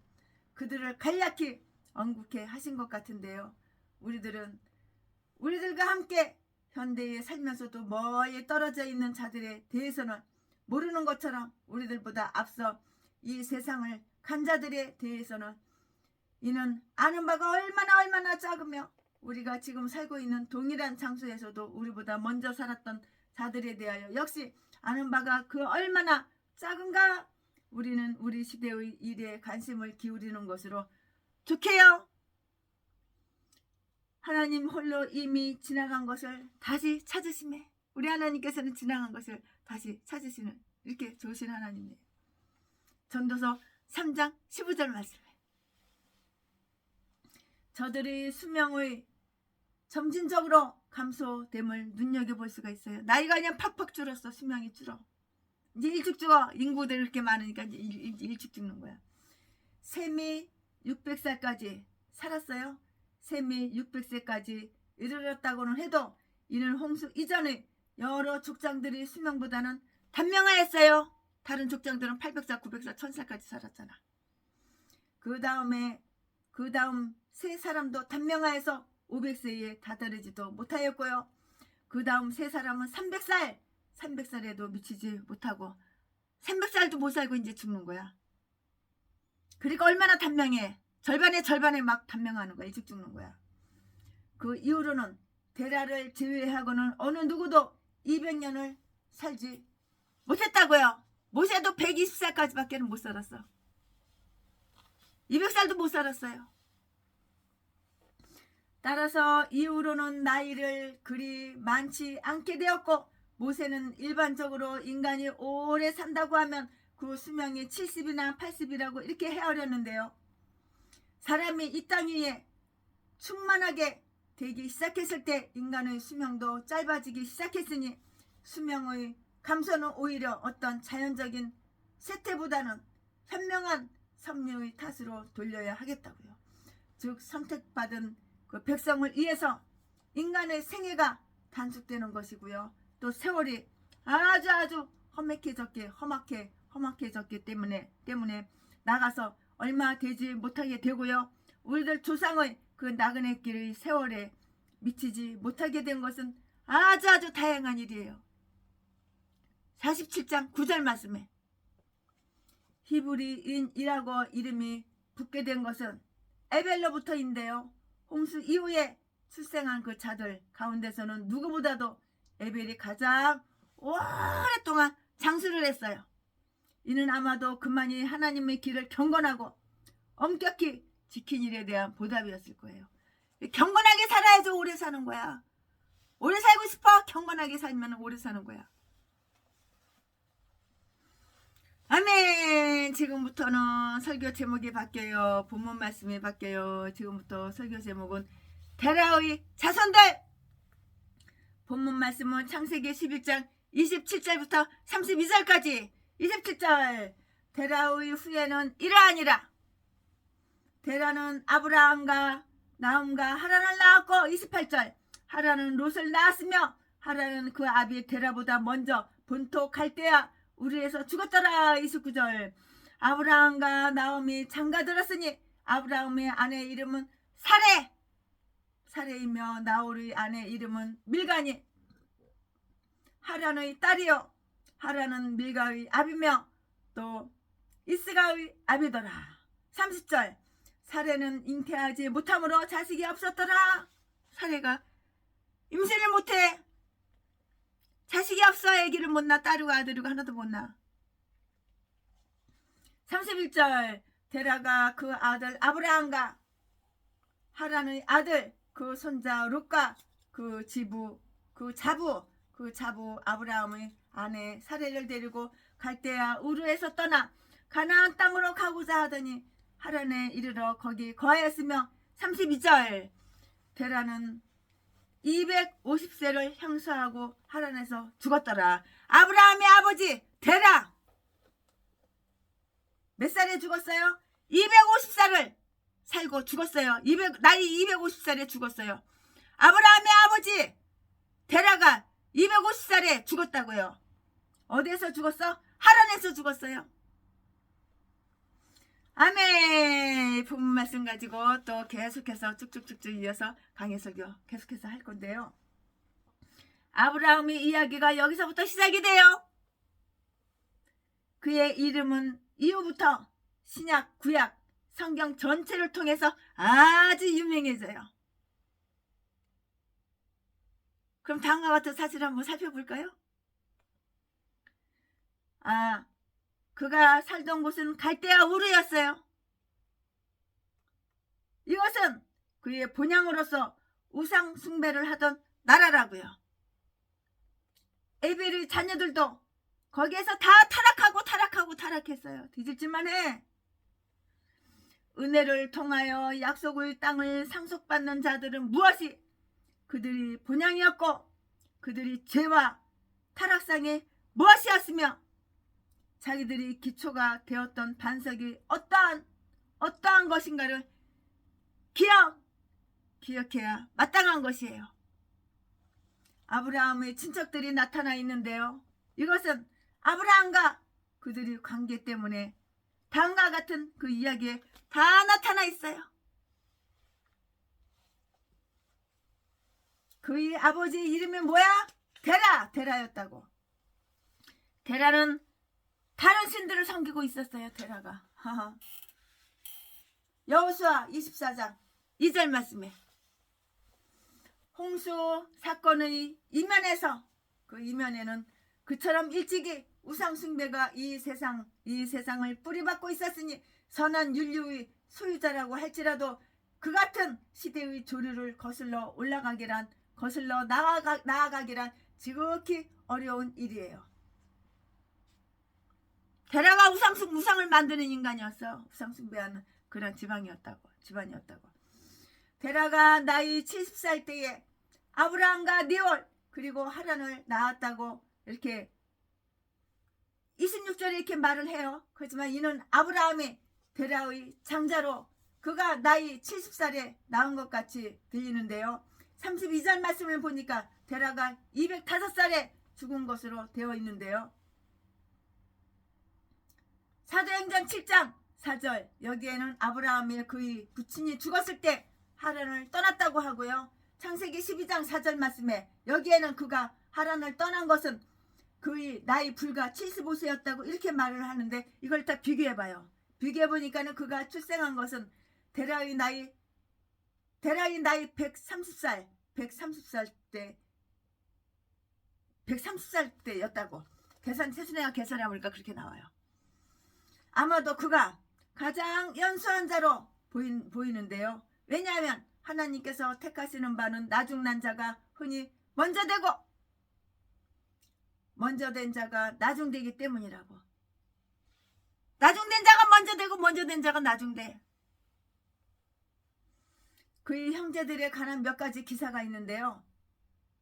그들을 간략히 언급해 하신 것 같은데요. 우리들과 함께 현대에 살면서도 멀리 떨어져 있는 자들에 대해서는 모르는 것처럼 우리들보다 앞서 이 세상을 간 자들에 대해서는 이는 아는 바가 얼마나 작으며 우리가 지금 살고 있는 동일한 장소에서도 우리보다 먼저 살았던 자들에 대하여 역시 아는 바가 그 얼마나 작은가. 우리는 우리 시대의 일에 관심을 기울이는 것으로 좋게요. 하나님 홀로 이미 지나간 것을 다시 찾으시매 우리 하나님께서는 지나간 것을 다시 찾으시는 이렇게 좋으신 하나님이에요. 전도서 3장 15절 말씀에 저들이 수명의 점진적으로 감소됨을 눈여겨볼 수가 있어요. 나이가 그냥 팍팍 줄었어. 수명이 줄어. 이제 일찍 죽어. 인구들 이렇게 많으니까 이제 일찍 죽는 거야. 셈이 600살까지 살았어요. 셈이 600세까지 이르렀다고는 해도 이는 홍수 이전의 여러 족장들이 수명보다는 단명하였어요. 다른 족장들은 800살, 900살, 1000살까지 살았잖아. 그 다음 세 사람도 단명하여서 500세에 다다르지도 못하였고요. 그 다음 세 사람은 300살에도 미치지 못하고 300살도 못 살고 이제 죽는 거야. 그러니까 얼마나 단명해. 절반에 막 단명하는 거야. 일찍 죽는 거야. 그 이후로는 데라를 제외하고는 어느 누구도 200년을 살지 못했다고요. 모세도 120살까지밖에 못 살았어. 200살도 못 살았어요. 따라서 이후로는 나이를 그리 많지 않게 되었고 모세는 일반적으로 인간이 오래 산다고 하면 그 수명이 70이나 80이라고 이렇게 헤아렸는데요. 사람이 이 땅 위에 충만하게 되기 시작했을 때 인간의 수명도 짧아지기 시작했으니 수명의 감소는 오히려 어떤 자연적인 쇠퇴보다는 현명한 섭리의 탓으로 돌려야 하겠다고요. 즉 선택받은 그 백성을 위해서 인간의 생애가 단축되는 것이고요. 또 세월이 아주 험악해졌기 때문에 나가서 얼마 되지 못하게 되고요. 우리들 조상의 그 나그네 길의 세월에 미치지 못하게 된 것은 아주 다양한 일이에요. 47장 9절 말씀에 히브리인이라고 이름이 붙게 된 것은 에벨로부터인데요. 홍수 이후에 출생한 그 자들 가운데서는 누구보다도 에벨이 가장 오랫동안 장수를 했어요. 이는 아마도 그만이 하나님의 길을 경건하고 엄격히 지킨 일에 대한 보답이었을 거예요. 경건하게 살아야지 오래 사는 거야. 오래 살고 싶어? 경건하게 살면 오래 사는 거야. 아멘. 지금부터는 설교 제목이 바뀌어요. 본문 말씀이 바뀌어요. 지금부터 설교 제목은 데라의 자손들. 본문 말씀은 창세기 11장 27절부터 32절까지. 27절 데라의 후예는 이러하니라. 데라는 아브라함과 나움과 하란을 낳았고 28절 하란은 롯을 낳았으며 하란은 그 아비 데라보다 먼저 본토 갈대아 우르에서 죽었더라. 29절 아브라함과 나움이 장가들었으니 아브라함의 아내 이름은 사레이며 나홀의 아내 이름은 밀가니 하란의 딸이요 하란은 밀가의 아비며 또 이스가의 아비더라. 30절 사례는 잉태하지 못함으로 자식이 없었더라. 사례가 임신을 못해. 자식이 없어. 아기를 못 낳아. 딸이고 아들이고 하나도 못 낳아. 31절 데라가 그 아들 아브라함과 하란의 아들 그 손자 롯과 그 자부 아브라함의 아내 사레를 데리고 갈대아 우르에서 떠나 가나안 땅으로 가고자 하더니 하란에 이르러 거기 거하였으며 32절 데라는 250세를 향수하고 하란에서 죽었더라. 아브라함의 아버지 데라 몇 살에 죽었어요? 250살을 살고 죽었어요. 나이 250살에 죽었어요. 아브라함의 아버지 데라가 250살에 죽었다고요. 어디에서 죽었어? 하란에서 죽었어요. 아멘. 부분 말씀 가지고 또 계속해서 쭉쭉쭉쭉 이어서 강해설교 계속해서 할 건데요. 아브라함의 이야기가 여기서부터 시작이 돼요. 그의 이름은 이후부터 신약, 구약, 성경 전체를 통해서 아주 유명해져요. 그럼 다음과 같은 사실을 한번 살펴볼까요? 그가 살던 곳은 갈대아 우르였어요. 이것은 그의 본향으로서 우상 숭배를 하던 나라라고요. 에벨의 자녀들도 거기에서 다 타락했어요. 뒤질지만 해. 은혜를 통하여 약속의 땅을 상속받는 자들은 무엇이 그들이 본향이었고 그들이 죄와 타락상에 무엇이었으며 자기들이 기초가 되었던 반석이 어떠한 것인가를 기억해야 마땅한 것이에요. 아브라함의 친척들이 나타나 있는데요. 이것은 아브라함과 그들의 관계 때문에 다음과 같은 그 이야기에 다 나타나 있어요. 그의 아버지 이름이 뭐야? 데라였다고. 데라는 다른 신들을 섬기고 있었어요. 데라가. 여호수아 24장 2절 말씀에 홍수 사건의 이면에서 그 이면에는 그처럼 일찍이 우상 숭배가 이 세상을 뿌리박고 있었으니 선한 윤리의 소유자라고 할지라도 그 같은 시대의 조류를 거슬러 나아가기란 지극히 어려운 일이에요. 데라가 우상을 만드는 인간이었어. 우상 숭배하는 그런 집안이었다고. 데라가 나이 70살 때에 아브라함과 네올 그리고 하란을 낳았다고 이렇게 26절에 이렇게 말을 해요. 그렇지만 이는 아브라함이 데라의 장자로 그가 나이 70살에 낳은 것 같이 들리는데요. 32절 말씀을 보니까 데라가 205살에 죽은 것으로 되어 있는데요. 사도행전 7장 4절 여기에는 아브라함이 그의 부친이 죽었을 때 하란을 떠났다고 하고요. 창세기 12장 4절 말씀에 여기에는 그가 하란을 떠난 것은 그의 나이 불과 75세였다고 이렇게 말을 하는데 이걸 다 비교해봐요. 비교해보니까는 그가 출생한 것은 데라의 나이 130살 때였다고. 세순이가 계산해보니까 그렇게 나와요. 아마도 그가 가장 연소한 자로 보이는데요. 왜냐하면 하나님께서 택하시는 바는 나중난 자가 흔히 먼저 된 자가 나중되기 때문이라고. 나중된 자가 먼저 되고 먼저 된 자가 나중돼. 그의 형제들에 관한 몇 가지 기사가 있는데요.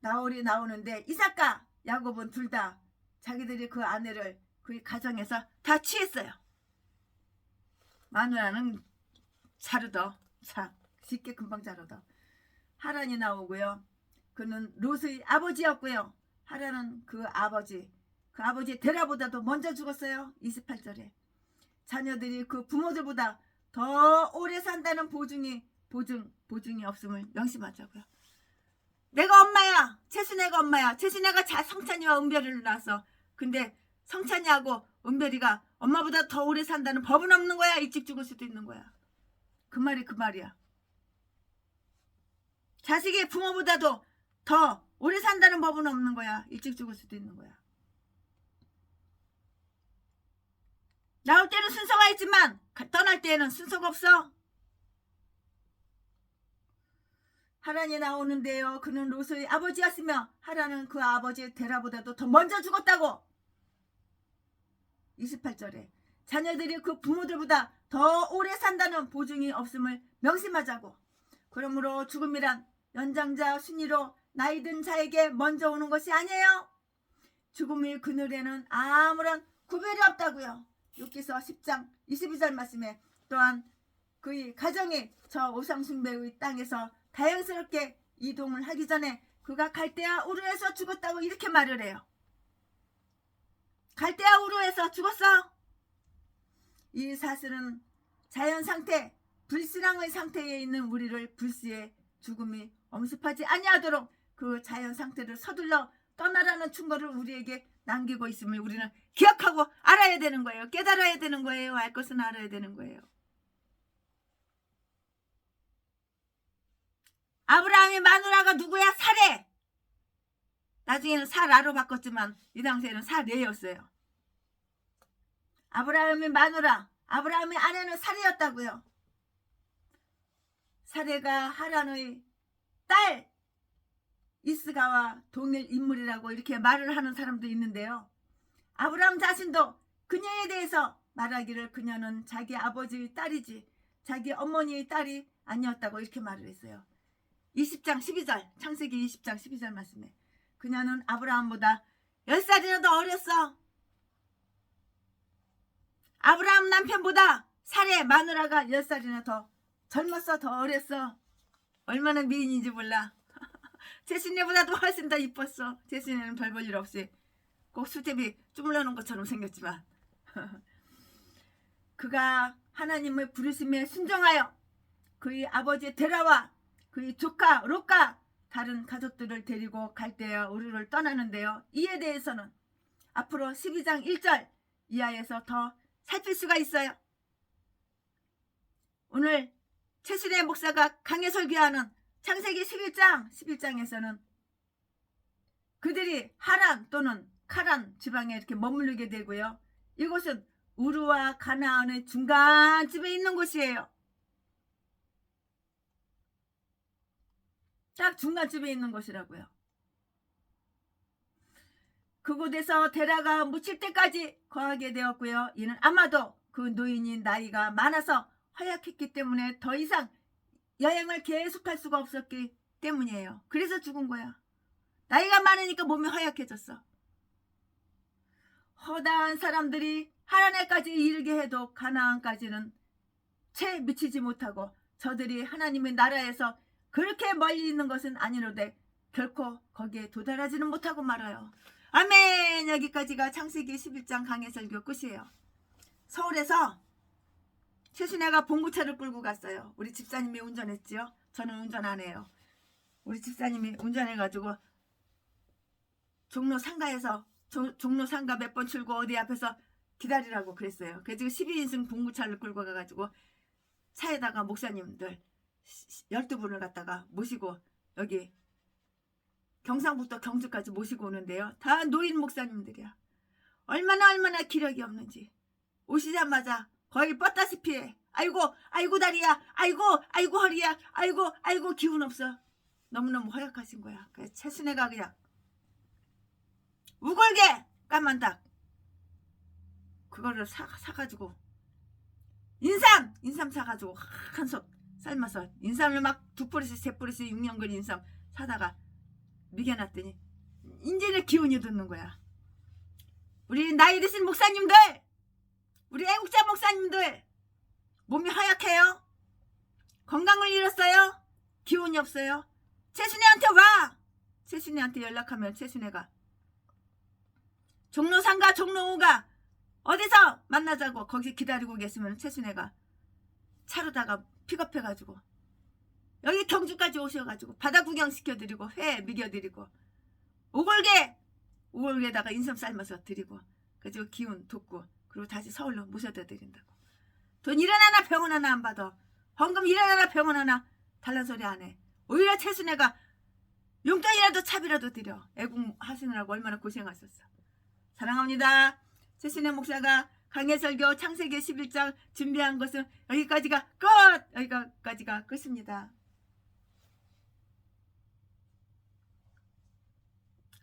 나홀이 나오는데 이삭과 야곱은 둘 다 자기들이 그 아내를 그의 가정에서 다 취했어요. 마누라는 자르더 쉽게 금방 자르더. 하란이 나오고요. 그는 롯의 아버지였고요. 하란은 그 아버지 데라보다도 먼저 죽었어요. 28절에 자녀들이 그 부모들보다 더 오래 산다는 보증이 없음을 명심하자고요. 내가 엄마야. 채순애가 엄마야. 채순애가 성찬이와 은별이를 낳았어. 근데 성찬이하고 은별이가 엄마보다 더 오래 산다는 법은 없는 거야. 일찍 죽을 수도 있는 거야. 그 말이 그 말이야. 자식이 부모보다도 더 오래 산다는 법은 없는 거야. 일찍 죽을 수도 있는 거야. 나올 때는 순서가 있지만 떠날 때에는 순서가 없어. 하란이 나오는데요. 그는 롯의 아버지였으며 하란은 그 아버지 데라보다도 더 먼저 죽었다고. 28절에 자녀들이 그 부모들보다 더 오래 산다는 보증이 없음을 명심하자고. 그러므로 죽음이란 연장자 순위로 나이든 자에게 먼저 오는 것이 아니에요. 죽음의 그늘에는 아무런 구별이 없다고요. 욥기서 10장 22절 말씀에 또한 그의 가정이 저 우상숭배의 땅에서 다양스럽게 이동을 하기 전에 그가 갈대아 우르에서 죽었다고 이렇게 말을 해요. 갈대아 우르에서 죽었어. 이 사슬은 자연 상태, 불신앙의 상태에 있는 우리를 불시에 죽음이 엄습하지 아니하도록 그 자연 상태를 서둘러 떠나라는 충고를 우리에게 남기고 있음을 우리는 기억하고 알아야 되는 거예요. 깨달아야 되는 거예요. 알 것은 알아야 되는 거예요. 아브라함의 마누라가 누구야? 사레. 나중에는 사라로 바꿨지만 이 당시에는 사레였어요. 아브라함의 마누라, 아브라함의 아내는 사레였다고요. 사레가 하란의 딸 이스가와 동일 인물이라고 이렇게 말을 하는 사람도 있는데요. 아브라함 자신도 그녀에 대해서 말하기를 그녀는 자기 아버지의 딸이지 자기 어머니의 딸이 아니었다고 이렇게 말을 했어요. 20장 12절 창세기 20장 12절 말씀에 그녀는 아브라함보다 10살이나 더 어렸어. 아브라함 남편보다 사레 마누라가 10살이나 더 젊었어. 더 어렸어. 얼마나 미인인지 몰라. 제시네보다도 훨씬 더 이뻤어. 제시네는 별 볼 일 없이 꼭 수제비 주물러놓은 것처럼 생겼지만 그가 하나님의 부르심에 순종하여 그의 아버지 데라와 그의 조카 롯과 다른 가족들을 데리고 갈대아 우르를 떠나는데요. 이에 대해서는 앞으로 12장 1절 이하에서 더 살필 수가 있어요. 오늘 최신의 목사가 강해 설교하는 창세기 11장에서는 그들이 하란 또는 카란 지방에 이렇게 머무르게 되고요. 이곳은 우르와 가나안의 중간쯤에 있는 곳이에요. 딱 중간쯤에 있는 곳이라고요. 그곳에서 데라가 묻힐 때까지 거하게 되었고요. 이는 아마도 그 노인이 나이가 많아서 허약했기 때문에 더 이상 여행을 계속할 수가 없었기 때문이에요. 그래서 죽은 거야. 나이가 많으니까 몸이 허약해졌어. 허다한 사람들이 하나님까지 이르게 해도 가나안까지는 채 미치지 못하고 저들이 하나님의 나라에서 그렇게 멀리 있는 것은 아니로되 결코 거기에 도달하지는 못하고 말아요. 아멘. 여기까지가 창세기 11장 강해설교 끝이에요. 서울에서 최순애가 봉구차를 끌고 갔어요. 우리 집사님이 운전했지요. 저는 운전 안 해요. 우리 집사님이 운전해가지고 종로 상가에서 종로 상가 몇 번 출고 어디 앞에서 기다리라고 그랬어요. 그래서 12인승 봉구차를 끌고 가가지고 차에다가 목사님들 12분을 갖다가 모시고 여기 경상부터 경주까지 모시고 오는데요. 다 노인 목사님들이야. 얼마나 기력이 없는지. 오시자마자 거의 뻗다시피 해. 아이고 다리야. 아이고 허리야. 아이고 기운 없어. 너무너무 허약하신 거야. 그래서 최순애가 그냥 우글게 까만닭 그거를 사가지고 인삼 사가지고 한솥 삶아서 인삼을 막 2뿌리씩 3뿌리씩 6년근 인삼 사다가 미겨놨더니 인제는 기운이 돋는 거야. 우리 나이 드신 목사님들, 우리 애국자 목사님들 몸이 허약해요? 건강을 잃었어요? 기운이 없어요? 최순애한테 와! 최순애한테 연락하면 최순애가 종로 3가 종로 5가 어디서 만나자고 거기 기다리고 계시면 최순애가 차로다가 픽업해가지고 여기 경주까지 오셔가지고 바다 구경 시켜드리고 회 미겨드리고 오골개다가 인삼 삶아서 드리고 그래서 기운 돋고 그리고 다시 서울로 모셔다 드린다고. 돈 1원 하나 병원 하나 안 받아. 헌금 1원 하나 병원 하나 달란 소리 안 해. 오히려 최순애가 용돈이라도 차비라도 드려. 애국하시느라고 얼마나 고생하셨어. 사랑합니다. 최순애 목사가 강해설교 창세기 11장 준비한 것은 여기까지가 끝! 여기까지가 끝입니다.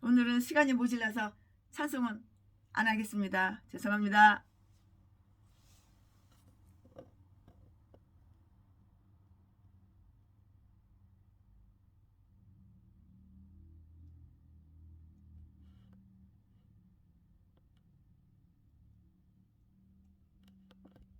오늘은 시간이 모질라서 찬송은 안 하겠습니다. 죄송합니다.